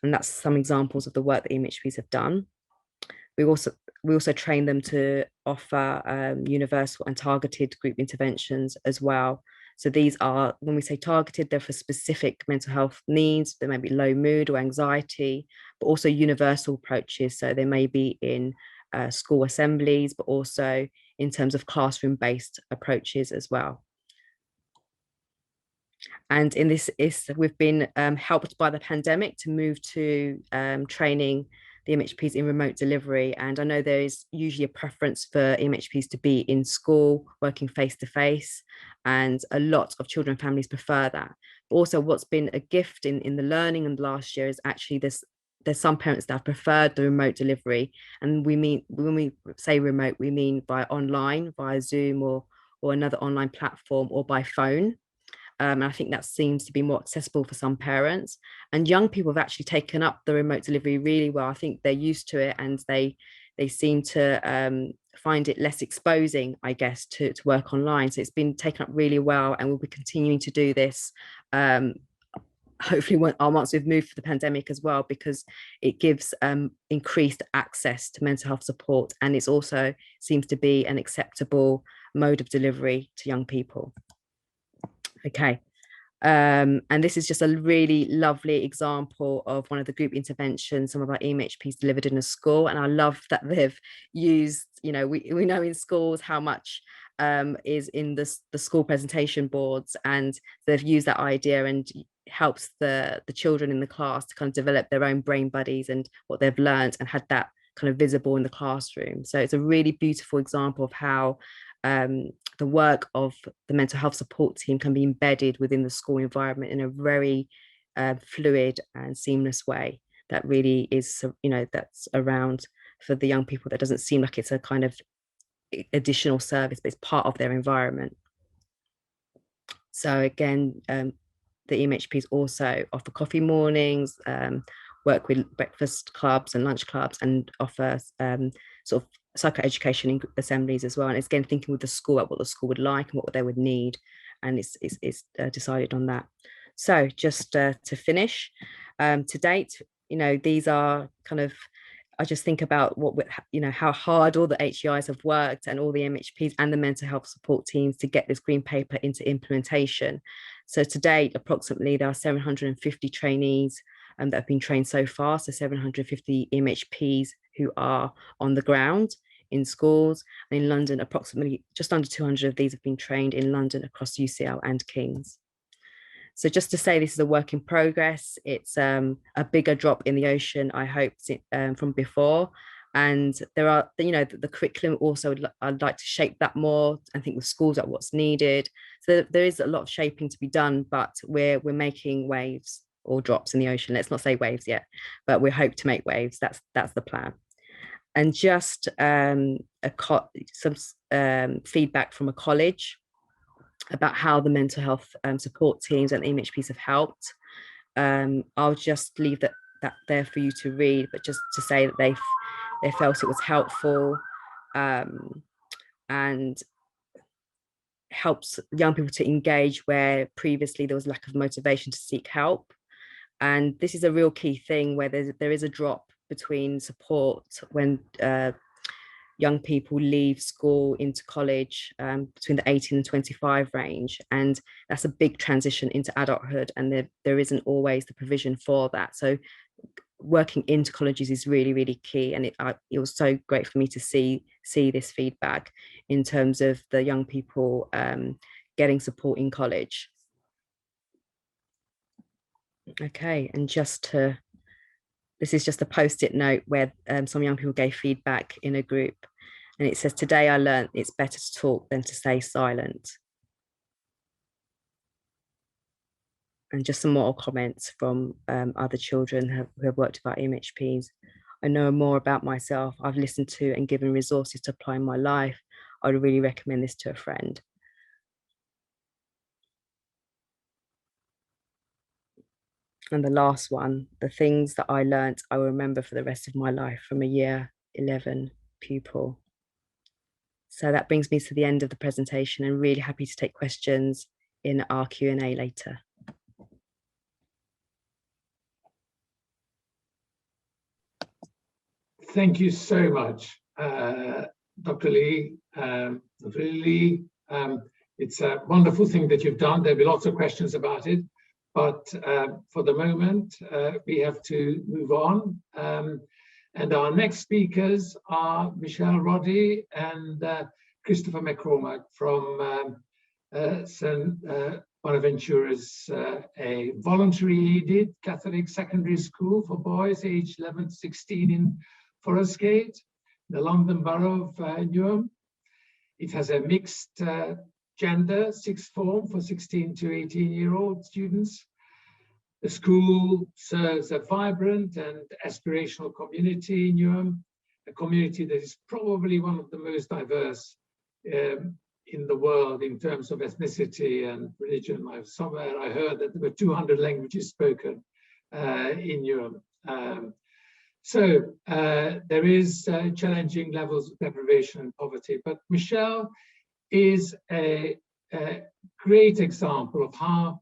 And that's some examples of the work that MHPs have done. We also train them to offer universal and targeted group interventions as well. So these are, when we say targeted, they're for specific mental health needs. There may be low mood or anxiety, but also universal approaches. So they may be in school assemblies, but also in terms of classroom-based approaches as well. And in this, we've been helped by the pandemic to move to training the MHPs in remote delivery. And I know there is usually a preference for MHPs to be in school, working face-to-face, and a lot of children and families prefer that. But also what's been a gift in the learning in the last year is actually there's some parents that have preferred the remote delivery. And we mean, when we say remote, we mean by online, via Zoom or another online platform, or by phone. And I think that seems to be more accessible for some parents. And young people have actually taken up the remote delivery really well. I think they're used to it, and they seem to find it less exposing, I guess, to work online. So it's been taken up really well, and we'll be continuing to do this, hopefully once we've moved for the pandemic as well, because it gives increased access to mental health support, and it's also seems to be an acceptable mode of delivery to young people. Okay. And this is just a really lovely example of one of the group interventions some of our EMHPs delivered in a school. And I love that they've used, we know in schools how much is in the school presentation boards, and they've used that idea and helps the children in the class to kind of develop their own brain buddies and what they've learned, and had that kind of visible in the classroom. So it's a really beautiful example of how the work of the mental health support team can be embedded within the school environment in a very fluid and seamless way that really is, that's around for the young people. That doesn't seem like it's a kind of additional service, but it's part of their environment. So again, the EMHPs also offer coffee mornings, work with breakfast clubs and lunch clubs, and offer sort of psychoeducation assemblies as well. And it's again thinking with the school at what the school would like and what they would need, and it's decided on that. So just to finish, to date, these are kind of, I just think about how hard all the HEIs have worked, and all the MHPs and the mental health support teams, to get this green paper into implementation. So to date, approximately there are 750 trainees that have been trained so far. So 750 MHPs who are on the ground in schools. And in London, approximately just under 200 of these have been trained in London across UCL and King's. So just to say, this is a work in progress. It's a bigger drop in the ocean, I hope, from before. And there are, the curriculum also, I'd like to shape that more and think with schools at what's needed. So there is a lot of shaping to be done, but we're making waves or drops in the ocean. Let's not say waves yet, but we hope to make waves. That's the plan. And just some feedback from a college about how the mental health support teams and EMHPs have helped. I'll just leave that there for you to read, but just to say that they felt it was helpful and helps young people to engage where previously there was lack of motivation to seek help. And this is a real key thing, where there is a drop between support when young people leave school into college, between the 18 and 25 range, and that's a big transition into adulthood, and there isn't always the provision for that. So working into colleges is really, really key, and it was so great for me to see this feedback in terms of the young people getting support in college. Okay, and this is just a post-it note where some young people gave feedback in a group, and it says, "Today I learned it's better to talk than to stay silent." And just some more comments from other children who have worked with our EMHPs. "I know more about myself. I've listened to and given resources to apply in my life. I would really recommend this to a friend." And the last one, "The things that I learned, I will remember for the rest of my life," from a year 11 pupil. So that brings me to the end of the presentation, and really happy to take questions in our Q&A later. Thank you so much, Dr. Lee, Dr. Lili. It's a wonderful thing that you've done. There'll be lots of questions about it. But for the moment, we have to move on. And our next speakers are Michelle, Roddy and Christopher McCormack from St. Bonaventura's, a voluntary aided Catholic secondary school for boys aged 11 to 16 in Forest Gate, the London Borough of Newham. It has a mixed gender sixth form for 16 to 18-year-old students. The school serves a vibrant and aspirational community in Newham, a community that is probably one of the most diverse in the world in terms of ethnicity and religion. Somewhere I heard that there were 200 languages spoken in Newham. So there is challenging levels of deprivation and poverty, but Michelle is a great example of how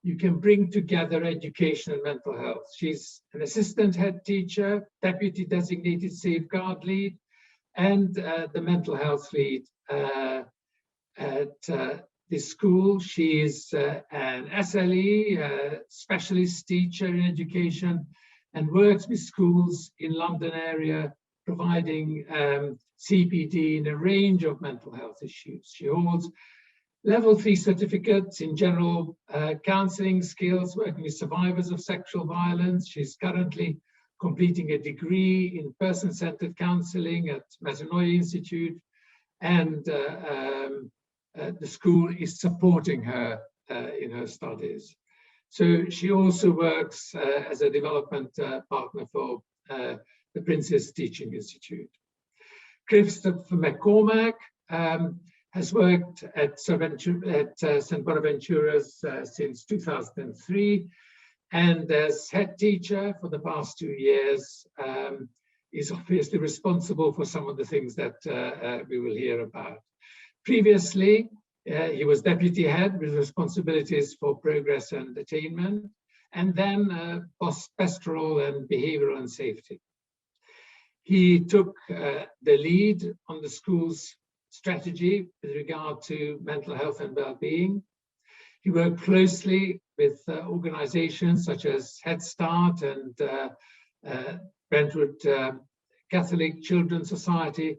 you can bring together education and mental health. She's an assistant head teacher, deputy designated safeguard lead, and the mental health lead at this school. She's an SLE, specialist teacher in education, and works with schools in London area, providing CPD in a range of mental health issues. She holds Level 3 certificates in general counselling skills, working with survivors of sexual violence. She's currently completing a degree in person-centered counselling at Metanoia Institute, and the school is supporting her in her studies. So she also works as a development partner for the Princess Teaching Institute. Christopher McCormack has worked at St. Bonaventure's since 2003, and as head teacher for the past 2 years, is obviously responsible for some of the things that we will hear about. Previously, he was deputy head with responsibilities for progress and attainment, and then pastoral and behavioral and safety. He took the lead on the school's strategy with regard to mental health and well-being. He worked closely with organizations such as Head Start and Brentwood Catholic Children's Society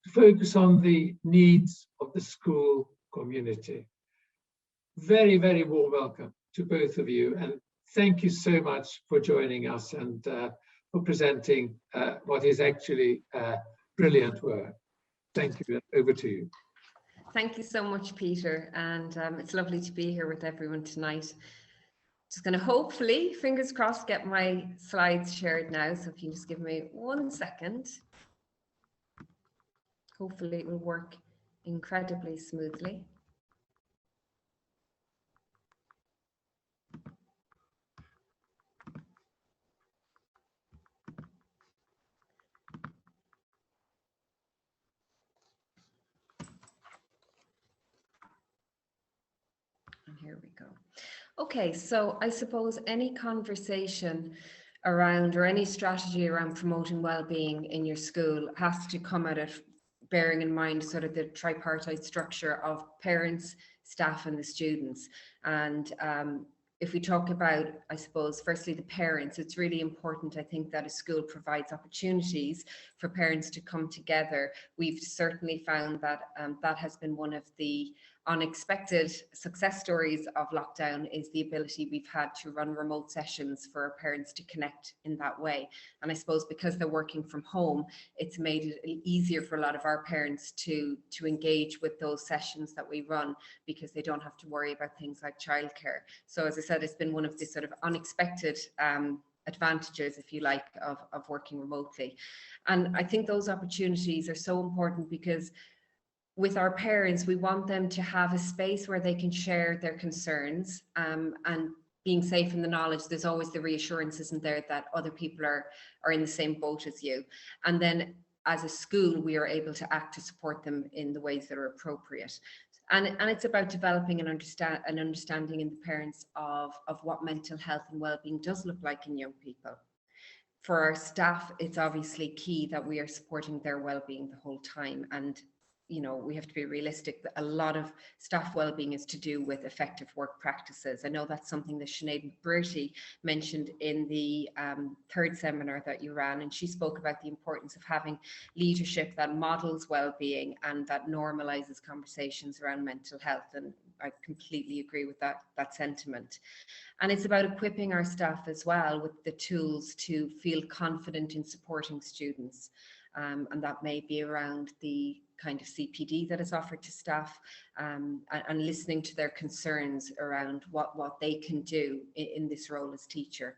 to focus on the needs of the school community. Very, very warm welcome to both of you, and thank you so much for joining us and for presenting what is actually brilliant work. Thank you. Over to you. Thank you so much, Peter. And it's lovely to be here with everyone tonight. Just going to hopefully, fingers crossed, get my slides shared now. So if you just give me 1 second, hopefully it will work incredibly smoothly. And here we go. Okay, so I suppose any conversation around or any strategy around promoting well-being in your school has to come at it bearing in mind sort of the tripartite structure of parents, staff and the students. And if we talk about, I suppose, firstly, the parents, it's really important, I think, that a school provides opportunities for parents to come together. We've certainly found that that has been one of the unexpected success stories of lockdown, is the ability we've had to run remote sessions for parents to connect in that way. And I suppose because they're working from home, it's made it easier for a lot of our parents to engage with those sessions that we run, because they don't have to worry about things like childcare. So as I said, it's been one of the sort of unexpected advantages, if you like, of working remotely. And I think those opportunities are so important, because with our parents, we want them to have a space where they can share their concerns, and being safe in the knowledge there's always the reassurance, isn't there, that other people are in the same boat as you. And then as a school, we are able to act to support them in the ways that are appropriate. And it's about developing an understanding in the parents of what mental health and well-being does look like in young people. For our staff, it's obviously key that we are supporting their well-being the whole time. And you know, we have to be realistic that a lot of staff well-being is to do with effective work practices. I know that's something that Sinead McBurty mentioned in the third seminar that you ran, and she spoke about the importance of having leadership that models well-being and that normalizes conversations around mental health. And I completely agree with that sentiment. And it's about equipping our staff as well with the tools to feel confident in supporting students. And that may be around the kind of CPD that is offered to staff, and listening to their concerns around what they can do in this role as teacher.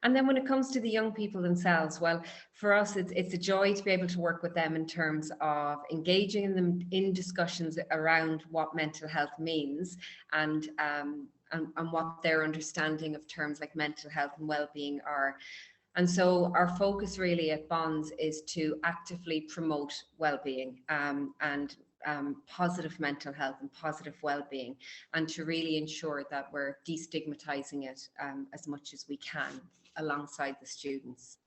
And then when it comes to the young people themselves, well, for us, it's a joy to be able to work with them in terms of engaging them in discussions around what mental health means, and what their understanding of terms like mental health and well-being are. And so our focus really at Bonds is to actively promote well-being and positive mental health and positive well-being, and to really ensure that we're destigmatizing it as much as we can alongside the students.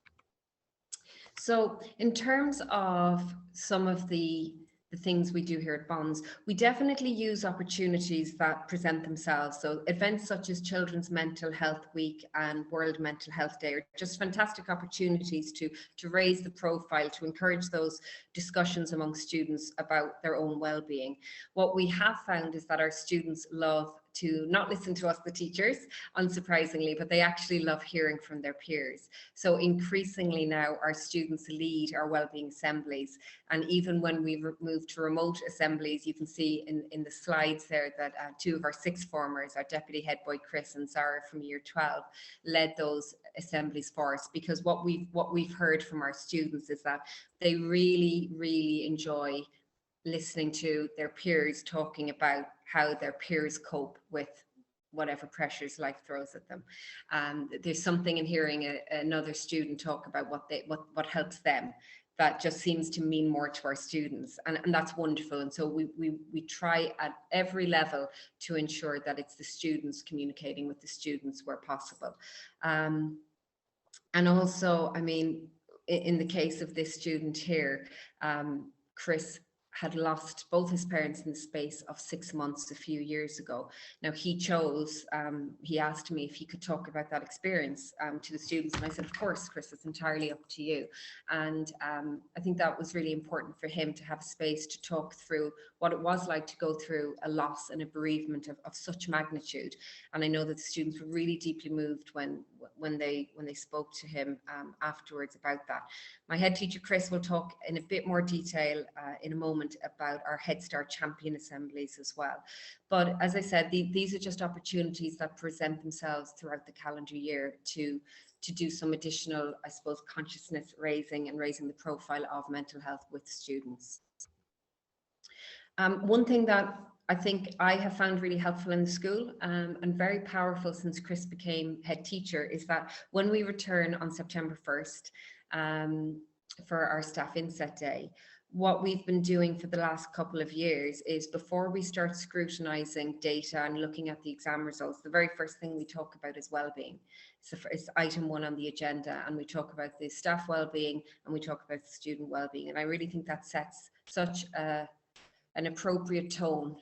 So in terms of some of the things we do here at Bonds, we definitely use opportunities that present themselves. So events such as Children's Mental Health Week and World Mental Health Day are just fantastic opportunities to raise the profile, to encourage those discussions among students about their own well-being. What we have found is that our students love to not listen to us, the teachers, unsurprisingly, but they actually love hearing from their peers. So increasingly now our students lead our wellbeing assemblies. And even when we moved to remote assemblies, you can see in the slides there that two of our sixth formers, our deputy head boy Chris and Zara from year 12, led those assemblies for us, because what we've heard from our students is that they really enjoy listening to their peers talking about how their peers cope with whatever pressures life throws at them. There's something in hearing another student talk about what helps them that just seems to mean more to our students, and that's wonderful. And so we try at every level to ensure that it's the students communicating with the students where possible. And also, I mean, in the case of this student here, Chris had lost both his parents in the space of 6 months a few years ago. Now he chose, he asked me if he could talk about that experience to the students, and I said, of course, Chris, it's entirely up to you. And I think that was really important for him to have a space to talk through what it was like to go through a loss and a bereavement of such magnitude. And I know that the students were really deeply moved when they spoke to him afterwards about that. My head teacher, Chris, will talk in a bit more detail in a moment about our Head Start Champion assemblies as well. But as I said, these are just opportunities that present themselves throughout the calendar year to do some additional, I suppose, consciousness raising and raising the profile of mental health with students. One thing that I think I have found really helpful in the school and very powerful since Chris became head teacher is that when we return on September 1st for our staff inset day, what we've been doing for the last couple of years is, before we start scrutinizing data and looking at the exam results, the very first thing we talk about is well-being. So it's item 1 on the agenda, and we talk about the staff well-being and we talk about the student well-being. And I really think that sets such an appropriate tone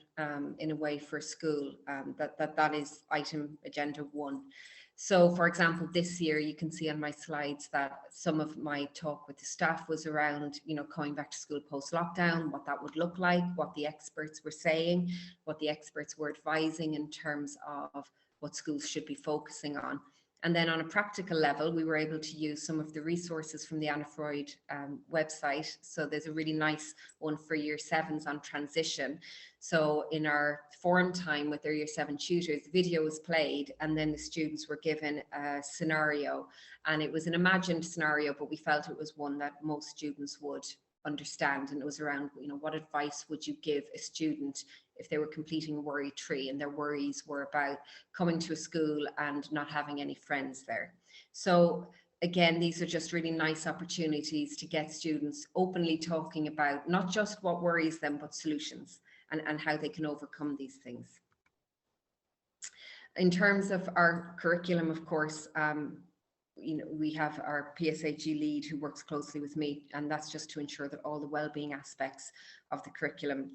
in a way for school, that is item agenda 1. So for example, this year you can see on my slides that some of my talk with the staff was around, you know, coming back to school post-lockdown, what that would look like, what the experts were saying, what the experts were advising in terms of what schools should be focusing on. And then on a practical level, we were able to use some of the resources from the Anna Freud website. So there's a really nice one for year 7s on transition. So in our forum time with their year 7 tutors, the video was played and then the students were given a scenario, and it was an imagined scenario, but we felt it was one that most students would understand. And it was around, you know, what advice would you give a student if they were completing a worry tree and their worries were about coming to a school and not having any friends there. So again, these are just really nice opportunities to get students openly talking about not just what worries them, but solutions and how they can overcome these things. In terms of our curriculum, of course, you know, we have our PSHE lead who works closely with me, and that's just to ensure that all the well-being aspects of the curriculum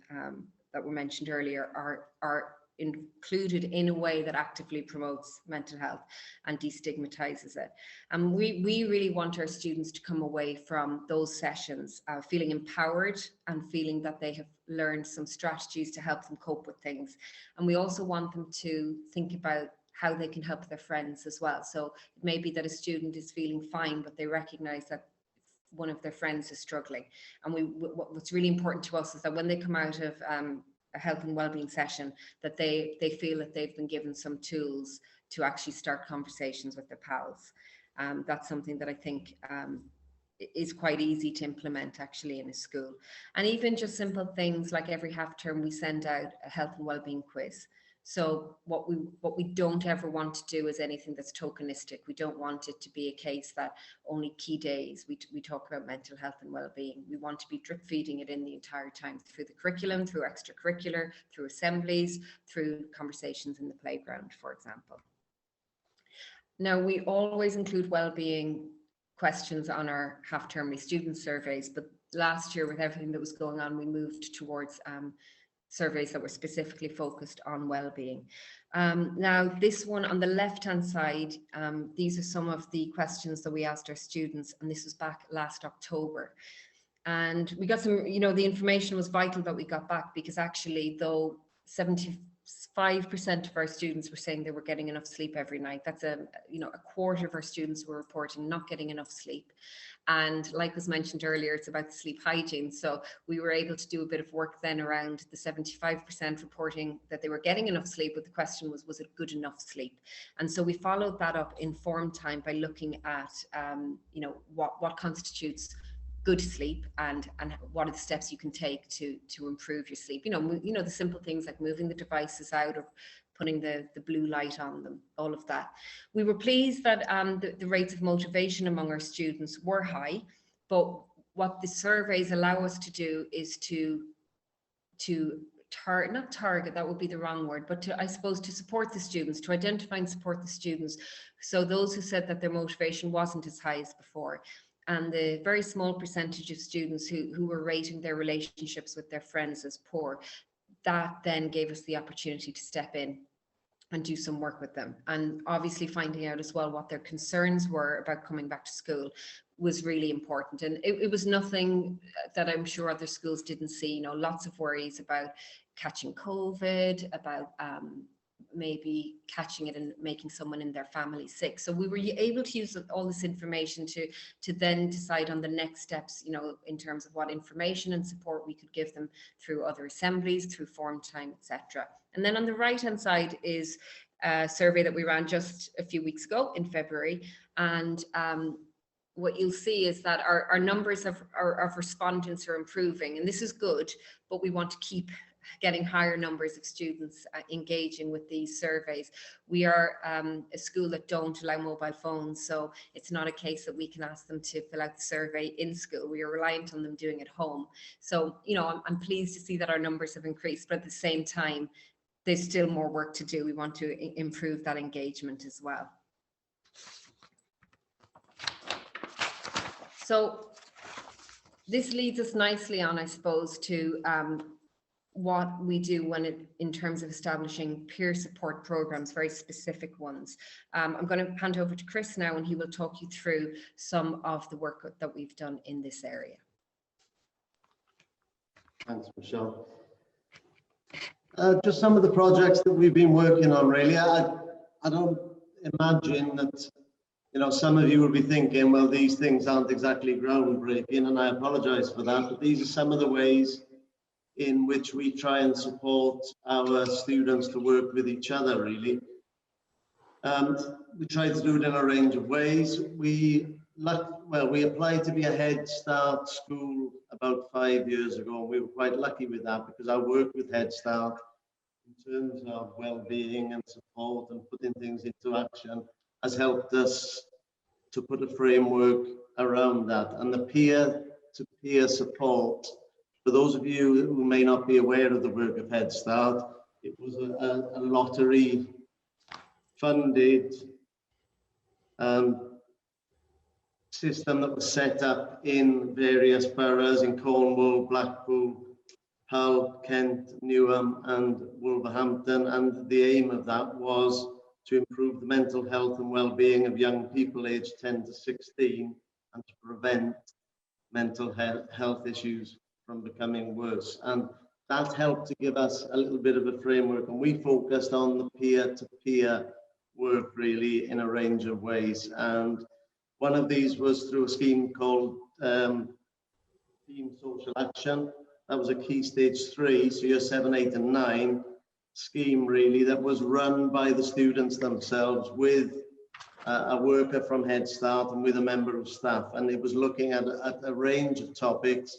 that were mentioned earlier are included in a way that actively promotes mental health and destigmatizes it. And we really want our students to come away from those sessions feeling empowered and feeling that they have learned some strategies to help them cope with things. And we also want them to think about how they can help their friends as well. So it may be that a student is feeling fine, but they recognize that one of their friends is struggling. And what's really important to us is that when they come out of a health and wellbeing session, that they feel that they've been given some tools to actually start conversations with their pals. That's something that I think is quite easy to implement actually in a school. And even just simple things like every half term we send out a health and wellbeing quiz. So what we don't ever want to do is anything that's tokenistic. We don't want it to be a case that only key days we talk about mental health and well-being. We want to be drip feeding it in the entire time through the curriculum, through extracurricular, through assemblies, through conversations in the playground, for example. Now, we always include well-being questions on our half-termly student surveys, but last year with everything that was going on, we moved towards surveys that were specifically focused on well-being. Now, this one on the left-hand side, these are some of the questions that we asked our students, and this was back last October. And we got some, you know, the information was vital that we got back, because actually, though 75% of our students were saying they were getting enough sleep every night, that's a quarter of our students were reporting not getting enough sleep. And like was mentioned earlier, it's about sleep hygiene. So we were able to do a bit of work then around the 75% reporting that they were getting enough sleep, but the question was it good enough sleep? And so we followed that up in form time by looking at, what constitutes good sleep and what are the steps you can take to improve your sleep. The simple things like moving the devices out or putting the blue light on them, all of that. We were pleased that the rates of motivation among our students were high, but what the surveys allow us to do is not target, that would be the wrong word, but to support the students, to identify and support the students. So those who said that their motivation wasn't as high as before, and the very small percentage of students who were rating their relationships with their friends as poor, that then gave us the opportunity to step in and do some work with them. And obviously finding out as well what their concerns were about coming back to school was really important. And it was nothing that I'm sure other schools didn't see, lots of worries about catching COVID, about maybe catching it and making someone in their family sick. So we were able to use all this information to then decide on the next steps, in terms of what information and support we could give them through other assemblies, through form time, etc. And then on the right hand side is a survey that we ran just a few weeks ago in February. And what you'll see is that our numbers of respondents are improving, and this is good, but we want to keep getting higher numbers of students engaging with these surveys. We are a school that don't allow mobile phones, so it's not a case that we can ask them to fill out the survey in school. We are reliant on them doing it at home. So, I'm pleased to see that our numbers have increased, but at the same time, there's still more work to do. We want to improve that engagement as well. So this leads us nicely on, I suppose, to what we do in terms of establishing peer support programs, very specific ones. I'm going to hand over to Chris now, and he will talk you through some of the work that we've done in this area. Thanks, Michelle. Just some of the projects that we've been working on, really. I don't imagine that, some of you will be thinking, well, these things aren't exactly groundbreaking, and I apologize for that, but these are some of the ways in which we try and support our students to work with each other, really. We try to do it in a range of ways. We applied to be a Head Start school about 5 years ago, and we were quite lucky with that, because our work with Head Start in terms of well-being and support and putting things into action has helped us to put a framework around that. And the peer-to-peer support, for those of you who may not be aware of the work of Head Start, it was a lottery funded system that was set up in various boroughs in Cornwall, Blackpool, Hull, Kent, Newham and Wolverhampton. And the aim of that was to improve the mental health and well-being of young people aged 10 to 16 and to prevent mental health issues from becoming worse. And that helped to give us a little bit of a framework, and we focused on the peer-to-peer work really in a range of ways. And one of these was through a scheme called Team Social Action. That was a Key Stage 3, so year 7, 8 and 9 scheme really, that was run by the students themselves with a worker from Head Start and with a member of staff. And it was looking at a range of topics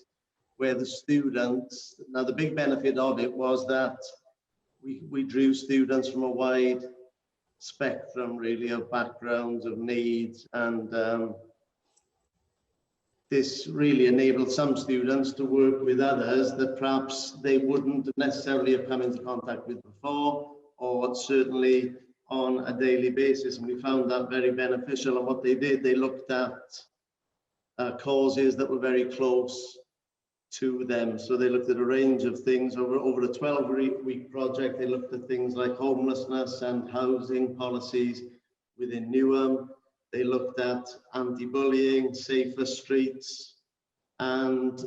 where the students, now the big benefit of it was that we drew students from a wide spectrum really of backgrounds, of needs, and this really enabled some students to work with others that perhaps they wouldn't necessarily have come into contact with before, or certainly on a daily basis, and we found that very beneficial. And what they did, they looked at causes that were very close to them. So they looked at a range of things over a 12-week project. They looked at things like homelessness and housing policies within Newham. They looked at anti-bullying, safer streets, and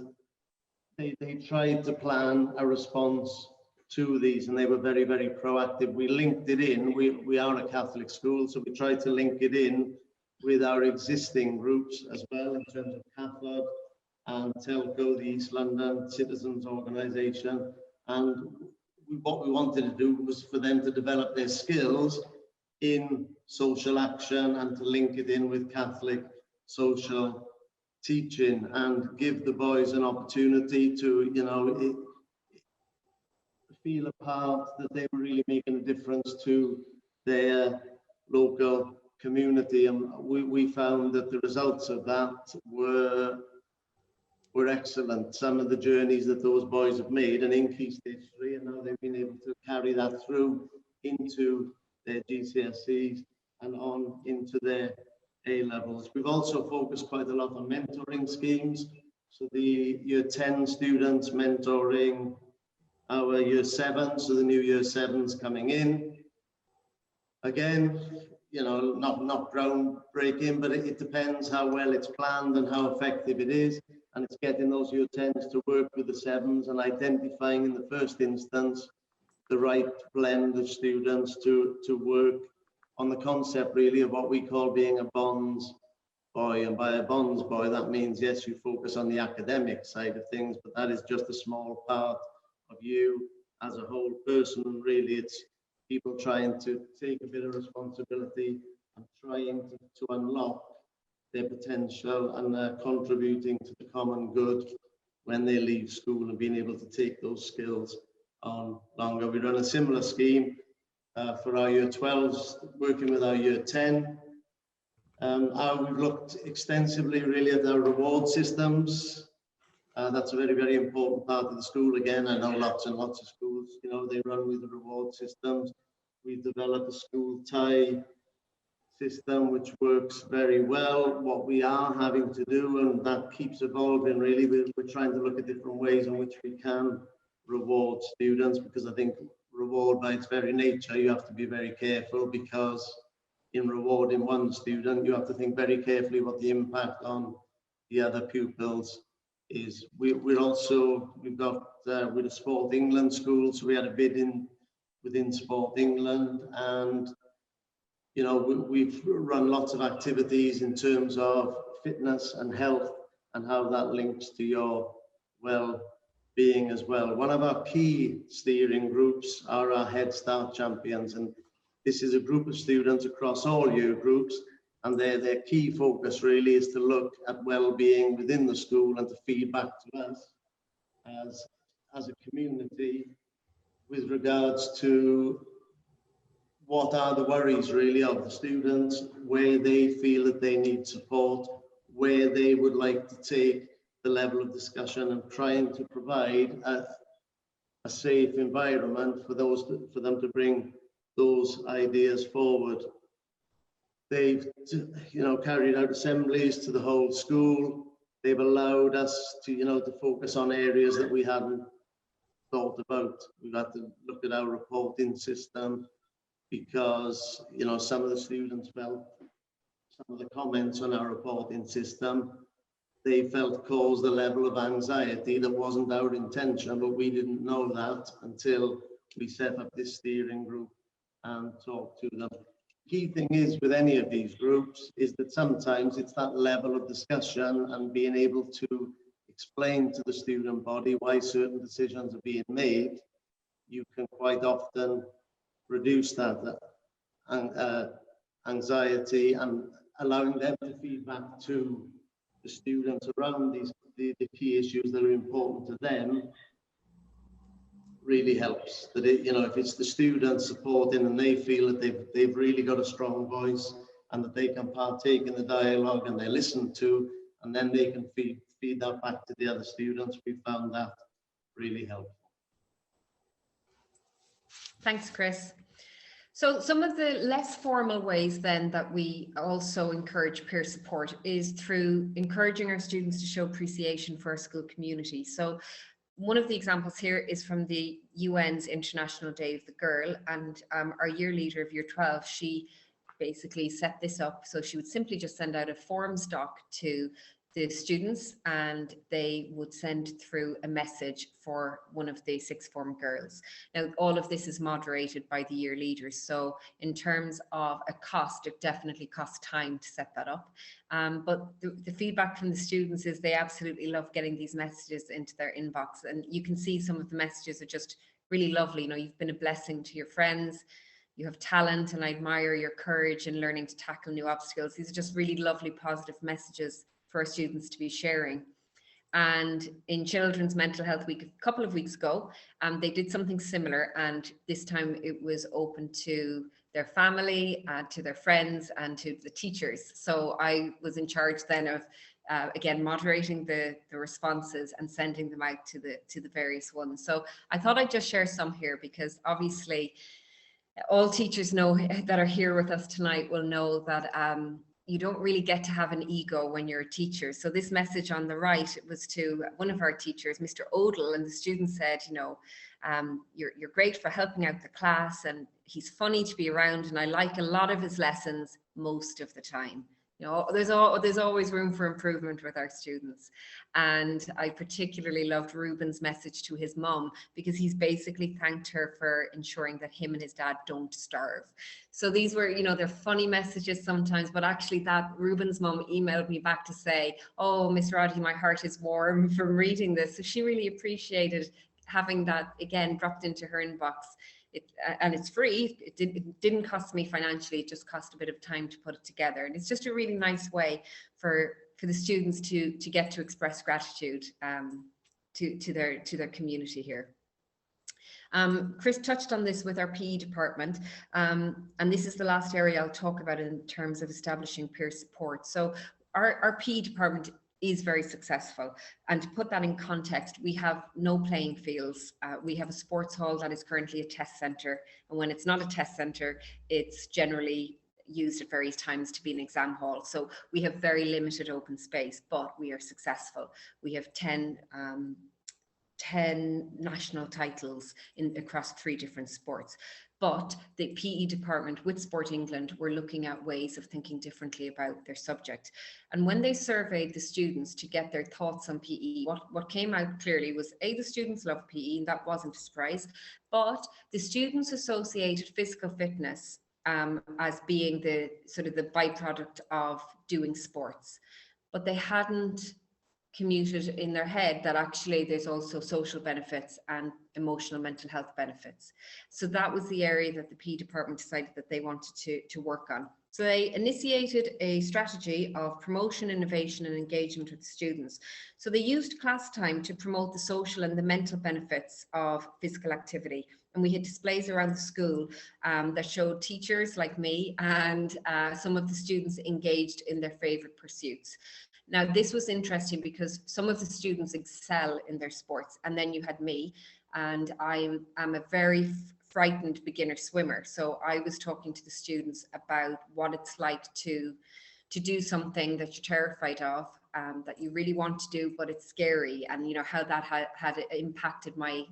they tried to plan a response to these, and they were very, very proactive. We linked it in. We are a Catholic school, so we tried to link it in with our existing groups as well, in terms of CAFOD and Telco, the East London Citizens Organisation. And what we wanted to do was for them to develop their skills in social action and to link it in with Catholic social teaching and give the boys an opportunity to, you know, feel a part, that they were really making a difference to their local community. And we found that the results of that were excellent. Some of the journeys that those boys have made and in Key Stage 3, and now they've been able to carry that through into their GCSEs and on into their A levels. We've also focused quite a lot on mentoring schemes. So the Year 10 students mentoring our Year 7, so the new Year 7s coming in. Again, you know, not groundbreaking, but it depends how well it's planned and how effective it is. And it's getting those Year 10s to work with the 7s and identifying in the first instance the right blend of students to work on the concept really of what we call being a bonds boy. And by a bonds boy, that means, yes, you focus on the academic side of things, but that is just a small part of you as a whole person. And really, it's people trying to take a bit of responsibility and trying to unlock their potential and contributing to the common good when they leave school and being able to take those skills on longer. We run a similar scheme for our Year 12s, working with our Year 10. We've looked extensively really at our reward systems. That's a very, very important part of the school. Again, I know lots and lots of schools, you know, they run with the reward systems. We've developed a school tie system which works very well. What we are having to do, and that keeps evolving really, we're trying to look at different ways in which we can reward students, because I think reward by its very nature, you have to be very careful, because in rewarding one student, you have to think very carefully what the impact on the other pupils is. We've got with the Sport England school, so we had a bid in within Sport England, and you know, we've run lots of activities in terms of fitness and health and how that links to your well-being as well. One of our key steering groups are our Head Start champions, and this is a group of students across all year groups, and their key focus really is to look at well-being within the school and to feed back to us as a community with regards to what are the worries really of the students, where they feel that they need support, where they would like to take the level of discussion, and trying to provide a safe environment for them to bring those ideas forward. They've, you know, carried out assemblies to the whole school. They've allowed us to, you know, to focus on areas that we hadn't thought about. We've had to look at our reporting system, because, you know, some of the students felt some of the comments on our reporting system, they felt caused a level of anxiety that wasn't our intention, but we didn't know that until we set up this steering group and talked to them. Key thing is with any of these groups is that sometimes it's that level of discussion and being able to explain to the student body why certain decisions are being made. You can quite often reduce that anxiety and allowing them to feed back to the students around the key issues that are important to them really helps. That it, you know, if it's the students supporting and they feel that they've really got a strong voice and that they can partake in the dialogue and they listen to, and then they can feed that back to the other students, we found that really helpful. Thanks, Chris. So some of the less formal ways then that we also encourage peer support is through encouraging our students to show appreciation for our school community. So one of the examples here is from the UN's International Day of the Girl, and our year leader of year 12, she basically set this up. So she would simply just send out a forms doc to the students and they would send through a message for one of the sixth form girls. Now, all of this is moderated by the year leaders. So in terms of a cost, it definitely costs time to set that up. But the feedback from the students is they absolutely love getting these messages into their inbox. And you can see some of the messages are just really lovely. You know, you've been a blessing to your friends. You have talent and I admire your courage in learning to tackle new obstacles. These are just really lovely, positive messages for our students to be sharing. And in Children's Mental Health Week a couple of weeks ago, they did something similar, and this time it was open to their family, to their friends and to the teachers. So I was in charge then of again moderating the responses and sending them out to the various ones. So I thought I'd just share some here because obviously all teachers know that are here with us tonight will know that you don't really get to have an ego when you're a teacher. So this message on the right was to one of our teachers, Mr. Odell, and the student said, you know, you're great for helping out the class and he's funny to be around and I like a lot of his lessons most of the time. You know, there's always room for improvement with our students. And I particularly loved Ruben's message to his mum because he's basically thanked her for ensuring that him and his dad don't starve. So these were, you know, they're funny messages sometimes, but actually that Ruben's mum emailed me back to say, oh, Miss Roddy, my heart is warm from reading this. So she really appreciated having that again dropped into her inbox. And it's free. It didn't cost me financially. It just cost a bit of time to put it together. And it's just a really nice way for the students to get to express gratitude to their community here. Chris touched on this with our PE department, and this is the last area I'll talk about in terms of establishing peer support. So our PE department is very successful. And to put that in context, we have no playing fields. We have a sports hall that is currently a test centre. And when it's not a test centre, it's generally used at various times to be an exam hall. So we have very limited open space, but we are successful. We have 10 national titles across 3 different sports. But the PE department with Sport England were looking at ways of thinking differently about their subject. And when they surveyed the students to get their thoughts on PE, what came out clearly was the students love PE, and that wasn't a surprise, but the students associated physical fitness as being the sort of the byproduct of doing sports. But they hadn't commuted in their head that actually there's also social benefits and emotional mental health benefits. So that was the area that the PE department decided that they wanted to work on. So they initiated a strategy of promotion, innovation and engagement with students. So they used class time to promote the social and the mental benefits of physical activity. And we had displays around the school that showed teachers like me and some of the students engaged in their favorite pursuits. Now, this was interesting because some of the students excel in their sports, and then you had me, and I'm a very frightened beginner swimmer. So I was talking to the students about what it's like to do something that you're terrified of, that you really want to do, but it's scary, and you know how that had impacted my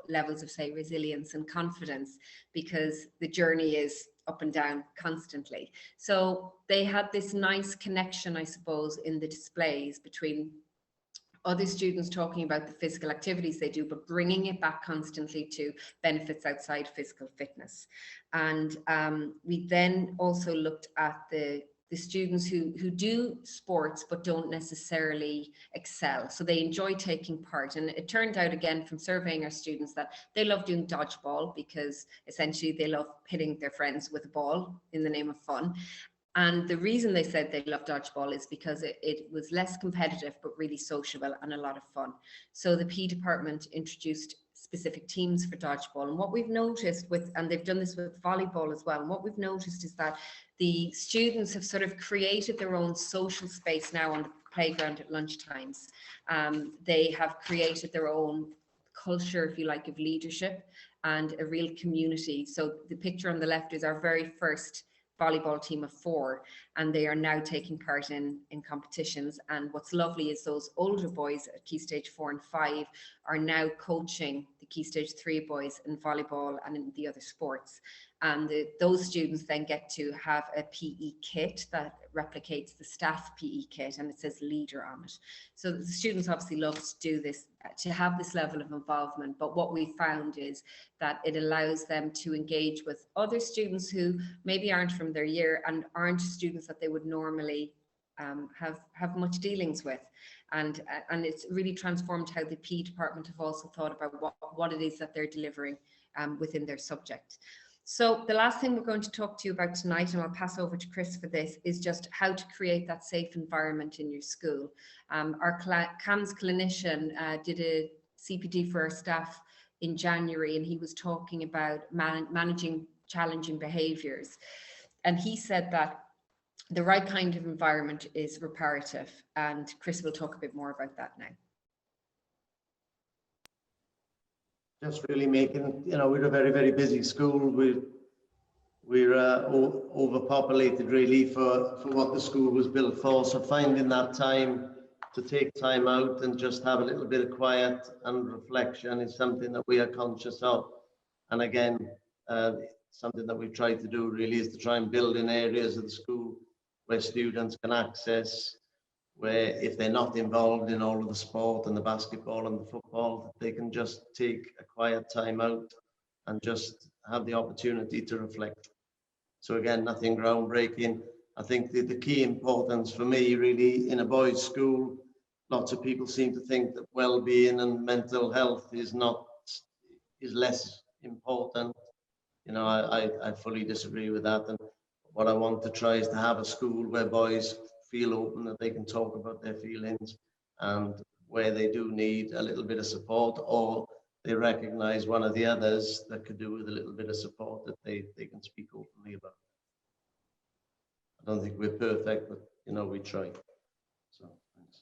levels of, say, resilience and confidence, because the journey is up and down constantly. So they had this nice connection, I suppose, in the displays between other students talking about the physical activities they do, but bringing it back constantly to benefits outside physical fitness. And we then also looked at the students who do sports but don't necessarily excel. So they enjoy taking part. And it turned out, again, from surveying our students, that they love doing dodgeball because essentially they love hitting their friends with a ball in the name of fun. And the reason they said they love dodgeball is because it was less competitive, but really sociable and a lot of fun. So the PE department introduced specific teams for dodgeball. And what we've noticed and they've done this with volleyball as well, and what we've noticed is that the students have sort of created their own social space now on the playground at lunchtimes. They have created their own culture, if you like, of leadership and a real community. So the picture on the left is our very first volleyball team of 4, and they are now taking part in competitions. And what's lovely is those older boys at Key Stage 4 and 5 are now coaching the Key Stage 3 boys in volleyball and in the other sports. And those students then get to have a PE kit that replicates the staff PE kit, and it says leader on it. So the students obviously love to do this, to have this level of involvement. But what we found is that it allows them to engage with other students who maybe aren't from their year and aren't students that they would normally have much dealings with. And it's really transformed how the PE department have also thought about what it is that they're delivering within their subject. So the last thing we're going to talk to you about tonight, and I'll pass over to Chris for this, is just how to create that safe environment in your school. Our CAMS clinician did a CPD for our staff in January, and he was talking about managing challenging behaviours. And he said that the right kind of environment is reparative, and Chris will talk a bit more about that now. Just really making, we're a very, very busy school. We're overpopulated really for what the school was built for. So finding that time to take time out and just have a little bit of quiet and reflection is something that we are conscious of. And again, something that we try to do really is to try and build in areas of the school where students can access, where if they're not involved in all of the sport and the basketball and the football, they can just take a quiet time out and just have the opportunity to reflect. So again, nothing groundbreaking. I think the key importance for me really in a boys' school, lots of people seem to think that well-being and mental health is less important. I fully disagree with that. And what I want to try is to have a school where boys feel open, that they can talk about their feelings, and where they do need a little bit of support, or they recognize one of the others that could do with a little bit of support, that they can speak openly about. I don't think we're perfect, but we try. So thanks.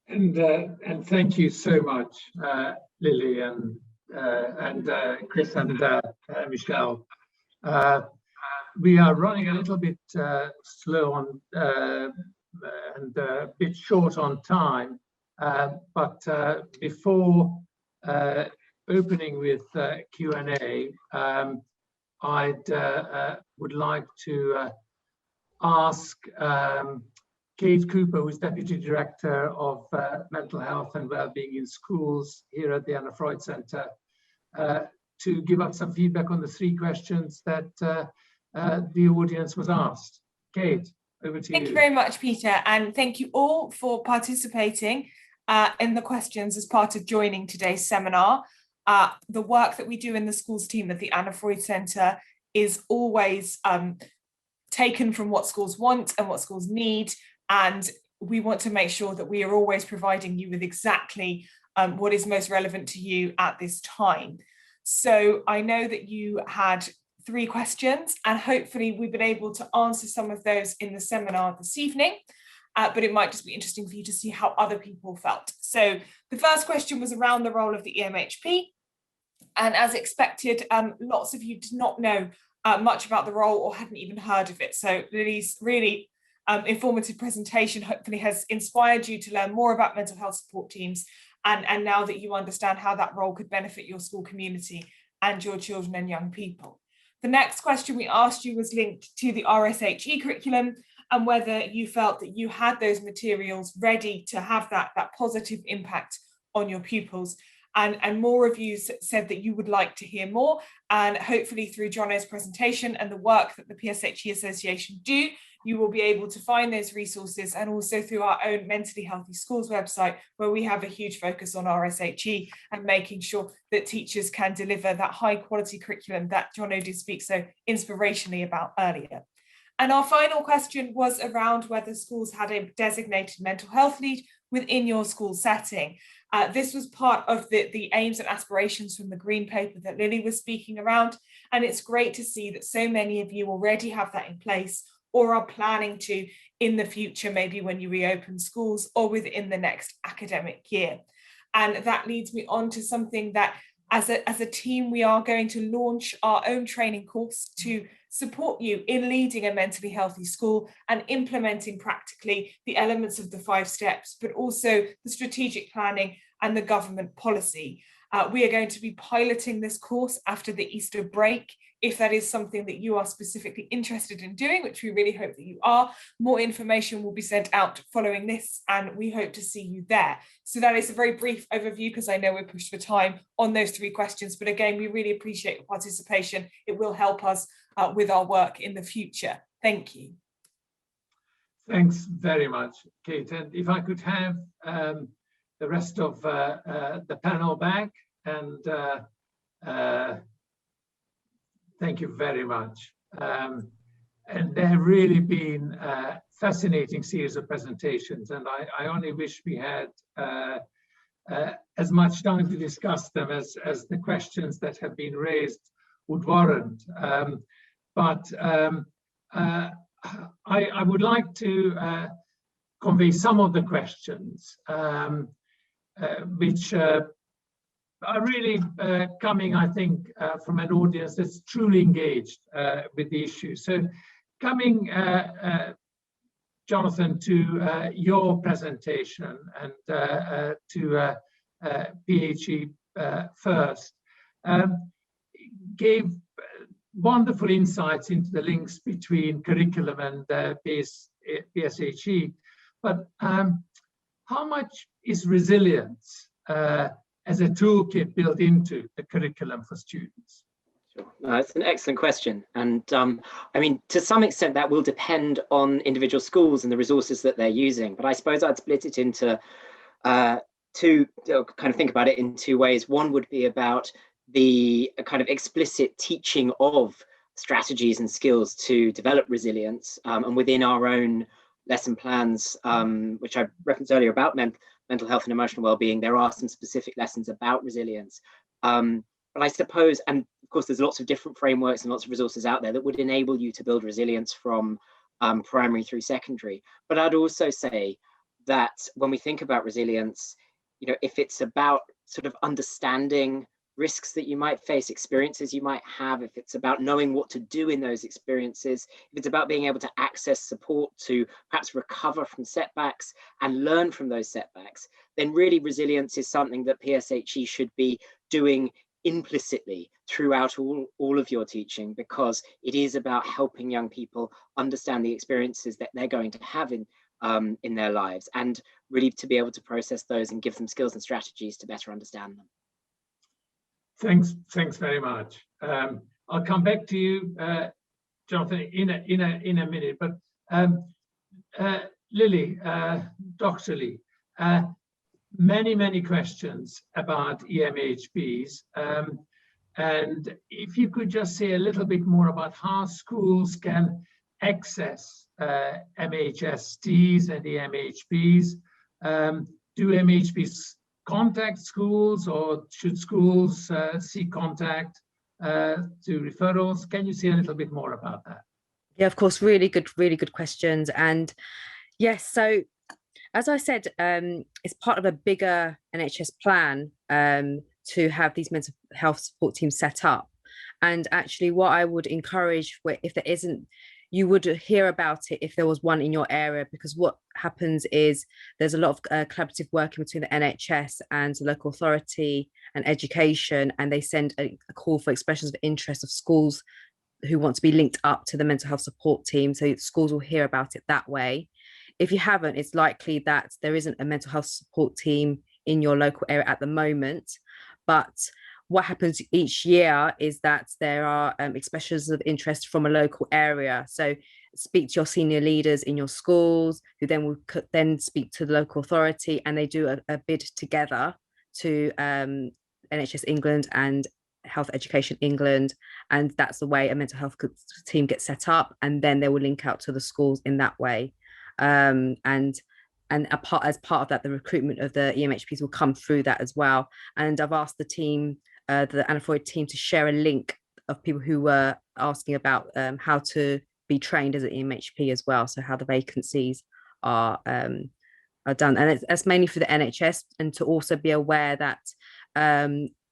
And thank you so much, Lili and Chris and Michelle. We are running a little bit slow on and a bit short on time, but before opening with Q&A, I would like to ask Kate Cooper, who is Deputy Director of Mental Health and Wellbeing in Schools here at the Anna Freud Centre, to give us some feedback on the 3 questions that the audience was asked. Kate, over to you. Thank you very much, Peter, and thank you all for participating in the questions as part of joining today's seminar. The work that we do in the schools team at the Anna Freud Centre is always taken from what schools want and what schools need, and we want to make sure that we are always providing you with exactly what is most relevant to you at this time. So I know that you had 3 questions, and hopefully we've been able to answer some of those in the seminar this evening, but it might just be interesting for you to see how other people felt. So the first question was around the role of the EMHP, and as expected, lots of you did not know much about the role or hadn't even heard of it. So Lili's really informative presentation hopefully has inspired you to learn more about mental health support teams, and now that you understand how that role could benefit your school community and your children and young people. The next question we asked you was linked to the RSHE curriculum and whether you felt that you had those materials ready to have that positive impact on your pupils. And more of you said that you would like to hear more, and hopefully through Jono's presentation and the work that the PSHE Association do, you will be able to find those resources, and also through our own Mentally Healthy Schools website, where we have a huge focus on RSHE and making sure that teachers can deliver that high quality curriculum that Jono did speak so inspirationally about earlier. And our final question was around whether schools had a designated mental health lead within your school setting. This was part of the aims and aspirations from the green paper that Lili was speaking around. And it's great to see that so many of you already have that in place or are planning to in the future, maybe when you reopen schools or within the next academic year. And that leads me on to something that as a team, we are going to launch our own training course to support you in leading a mentally healthy school and implementing practically the elements of the 5 steps, but also the strategic planning and the government policy. We are going to be piloting this course after the Easter break. If that is something that you are specifically interested in doing, which we really hope that you are, more information will be sent out following this, and we hope to see you there. So that is a very brief overview, because I know we're pushed for time on those 3 questions. But again, we really appreciate your participation. It will help us with our work in the future. Thank you. Thanks very much, Kate. And if I could have the rest of the panel back, and thank you very much. And there have really been a fascinating series of presentations, and I only wish we had as much time to discuss them as the questions that have been raised would warrant. But I would like to convey some of the questions which are really coming, I think, from an audience that's truly engaged with the issue. So coming, Jonathan, to your presentation and to PHE first, gave wonderful insights into the links between curriculum and PSHE. But how much is resilience as a toolkit built into the curriculum for students? Sure. It's an excellent question. And I mean, to some extent, that will depend on individual schools and the resources that they're using. But I suppose I'd split it into two, kind of think about it in 2 ways. One would be about the kind of explicit teaching of strategies and skills to develop resilience. And within our own lesson plans, which I referenced earlier about mental health and emotional well-being, there are some specific lessons about resilience. But I suppose, and of course, there's lots of different frameworks and lots of resources out there that would enable you to build resilience from primary through secondary. But I'd also say that when we think about resilience, you know, if it's about sort of understanding risks that you might face, experiences you might have, if it's about knowing what to do in those experiences, if it's about being able to access support to perhaps recover from setbacks and learn from those setbacks, then really resilience is something that PSHE should be doing implicitly throughout all of your teaching, because it is about helping young people understand the experiences that they're going to have in their lives, and really to be able to process those and give them skills and strategies to better understand them. Thanks very much. I'll come back to you, Jonathan, in a minute. But Lili, Dr. Ly, many questions about EMHPs, and if you could just say a little bit more about how schools can access MHSTs and EMHPs. Do MHPs contact schools, or should schools seek contact to referrals? Can you say a little bit more about that? Yeah, of course, really good questions. And yes, so as I said, it's part of a bigger NHS plan to have these mental health support teams set up. And actually what I would encourage, if there isn't, you would hear about it if there was one in your area, because what happens is there's a lot of collaborative working between the NHS and the local authority and education, and they send a call for expressions of interest of schools who want to be linked up to the mental health support team. So schools will hear about it that way. If you haven't, it's likely that there isn't a mental health support team in your local area at the moment. But what happens each year is that there are expressions of interest from a local area. So speak to your senior leaders in your schools, who then will then speak to the local authority, and they do a bid together to NHS England and Health Education England, and that's the way a mental health team gets set up, and then they will link out to the schools in that way. And and as part of that, the recruitment of the EMHPs will come through that as well. And I've asked the team, the Anna Freud team, to share a link of people who were asking about how to be trained as an EMHP as well. So how the vacancies are done, and it's mainly for the NHS, and to also be aware that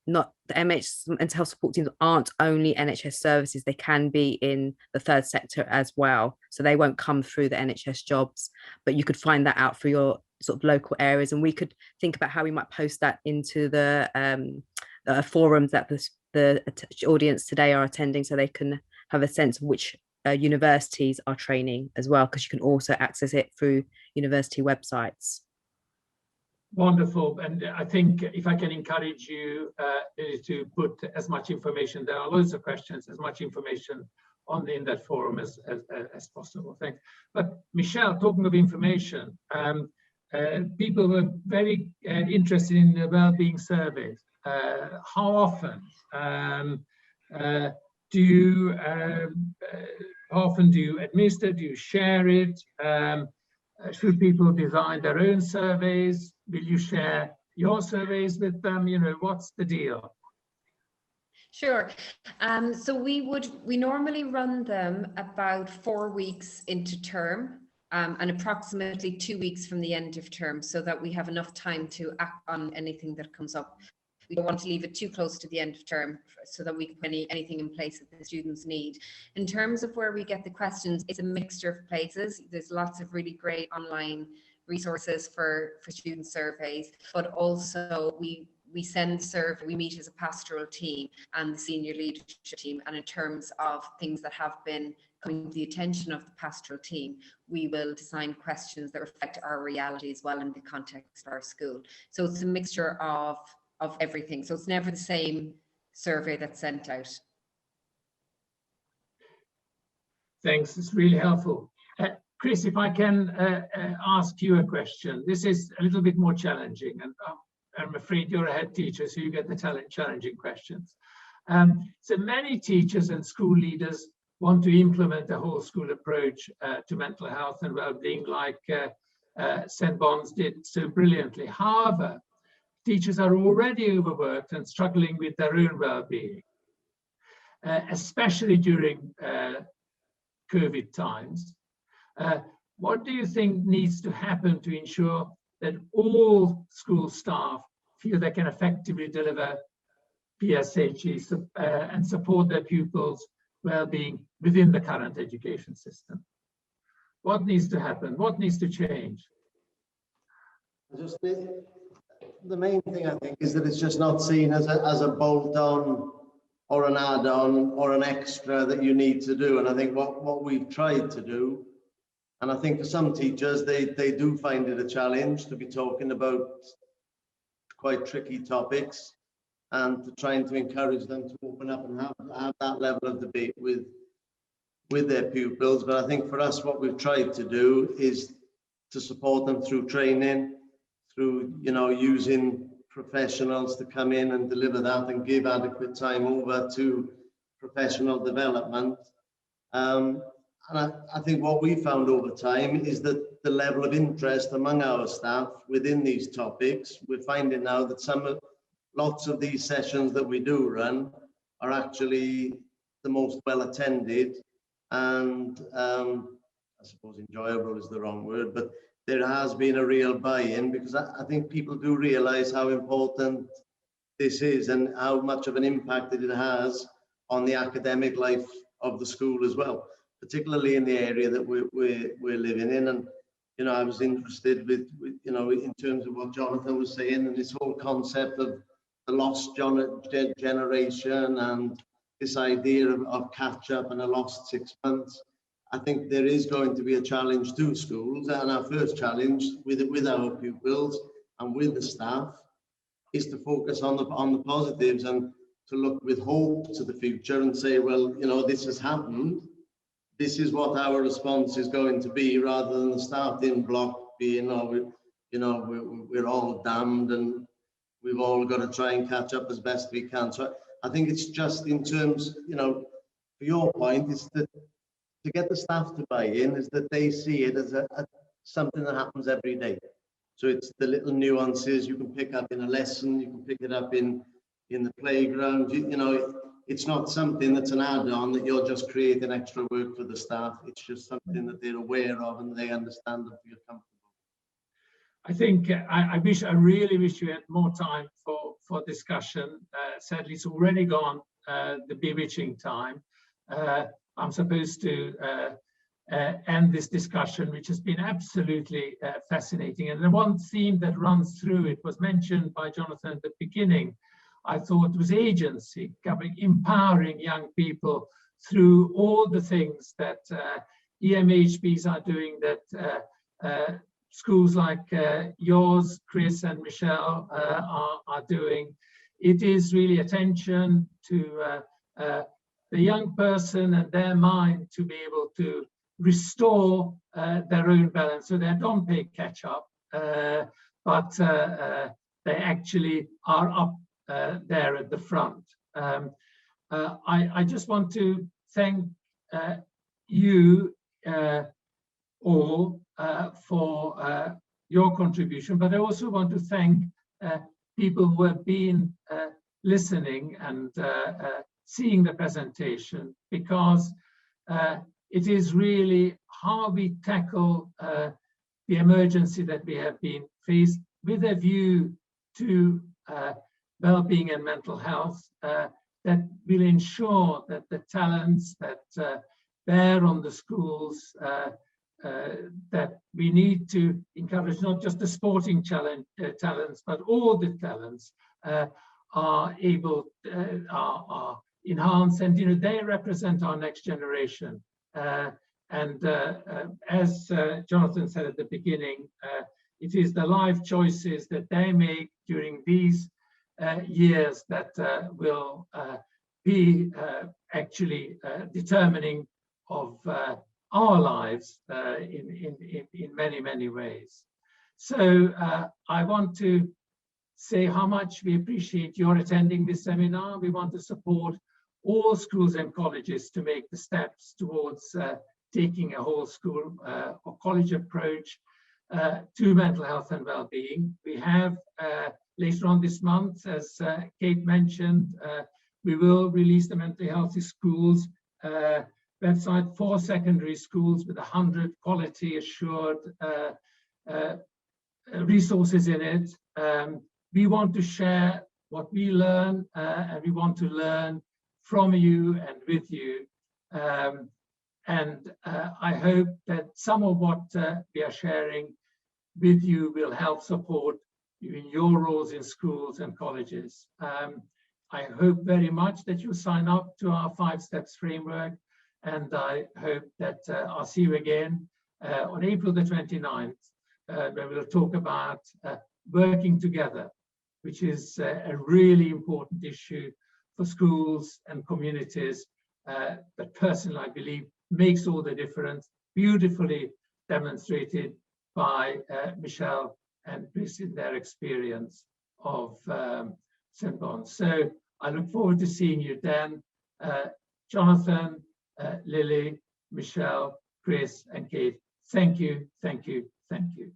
not the mental health support teams aren't only NHS services, they can be in the third sector as well. So they won't come through the NHS jobs, but you could find that out for your sort of local areas. And we could think about how we might post that into the forums that the audience today are attending, so they can have a sense of which universities are training as well, because you can also access it through university websites. Wonderful. And I think if I can encourage you to put as much information, there are loads of questions, as much information in that forum as possible. Thanks. But Michelle, talking of information, people were very interested in the wellbeing surveys. How often do you administer? Do you share it? Should people design their own surveys? Will you share your surveys with them? You know, what's the deal? Sure. So we normally run them about 4 weeks into term, and approximately 2 weeks from the end of term, so that we have enough time to act on anything that comes up. We don't want to leave it too close to the end of term, so that we can put anything in place that the students need. In terms of where we get the questions, it's a mixture of places. There's lots of really great online resources for student surveys, but also we send survey, we meet as a pastoral team and the senior leadership team, and in terms of things that have been coming to the attention of the pastoral team, we will design questions that reflect our reality as well in the context of our school. So it's a mixture of everything. So it's never the same survey that's sent out. Thanks, it's really helpful. Chris, if I can ask you a question. This is a little bit more challenging, and I'm afraid you're a head teacher, so you get the challenging questions. So many teachers and school leaders want to implement a whole school approach to mental health and well-being, like St. Bons did so brilliantly. However, teachers are already overworked and struggling with their own well-being, especially during COVID times. What do you think needs to happen to ensure that all school staff feel they can effectively deliver PSHE and support their pupils' well-being within the current education system? What needs to happen? What needs to change? The main thing, I think, is that it's just not seen as a bolt-on or an add-on or an extra that you need to do. And I think what we've tried to do, and I think for some teachers, they do find it a challenge to be talking about quite tricky topics, and to trying to encourage them to open up and have that level of debate with their pupils. But I think for us, what we've tried to do is to support them through training, through, you know, using professionals to come in and deliver that and give adequate time over to professional development. And I think what we found over time is that the level of interest among our staff within these topics, we're finding now that lots of these sessions that we do run are actually the most well attended, and I suppose enjoyable is the wrong word, but there has been a real buy-in, because I think people do realize how important this is and how much of an impact that it has on the academic life of the school as well, particularly in the area that we're living in. And, you know, I was interested with, you know, in terms of what Jonathan was saying, and this whole concept of the lost generation and this idea of catch up and a lost 6 months. I think there is going to be a challenge to schools, and our first challenge with our pupils and with the staff is to focus on the positives and to look with hope to the future and say, well, you know, this has happened. This is what our response is going to be, rather than the starting block being, oh, we're all damned and we've all got to try and catch up as best we can. So I think it's just in terms, you know, for your point, is that to get the staff to buy in, is that they see it as something that happens every day. So it's the little nuances you can pick up in a lesson, you can pick it up in the playground. You know, it's not something that's an add-on that you're just creating extra work for the staff. It's just something that they're aware of and they understand and feel comfortable. I think I really wish you had more time for discussion. Sadly, it's already gone, the bewitching time. I'm supposed to end this discussion, which has been absolutely fascinating. And the one theme that runs through it was mentioned by Jonathan at the beginning. I thought was agency, empowering young people through all the things that EMHBs are doing, that schools like yours, Chris and Michelle, are doing. It is really attention to the young person and their mind to be able to restore their own balance, so they don't play catch up, but they actually are up there at the front. I just want to thank you all for your contribution, but I also want to thank people who have been listening and seeing the presentation, because it is really how we tackle the emergency that we have been faced with a view to well-being and mental health that will ensure that the talents that bear on the schools, that we need to encourage, not just the sporting talents, but all the talents are able, are enhanced, and they represent our next generation. As Jonathan said at the beginning, it is the life choices that they make during these years that will be actually determining of our lives in many, many ways. So I want to say how much we appreciate your attending this seminar. We want to support all schools and colleges to make the steps towards taking a whole school or college approach to mental health and well-being. We have later on this month, as Kate mentioned, we will release the Mentally Healthy Schools website for secondary schools with 100 quality assured resources in it. We want to share what we learn, and we want to learn from you and with you. I hope that some of what we are sharing with you will help support you in your roles in schools and colleges. I hope very much that you sign up to our 5 steps framework, and I hope that I'll see you again on April the 29th, where we'll talk about working together, which is a really important issue for schools and communities, that personally I believe makes all the difference, beautifully demonstrated by Michelle and Chris in their experience of St. Bons. So I look forward to seeing you then. Jonathan, Lili, Michelle, Chris and Kate, thank you, thank you, thank you.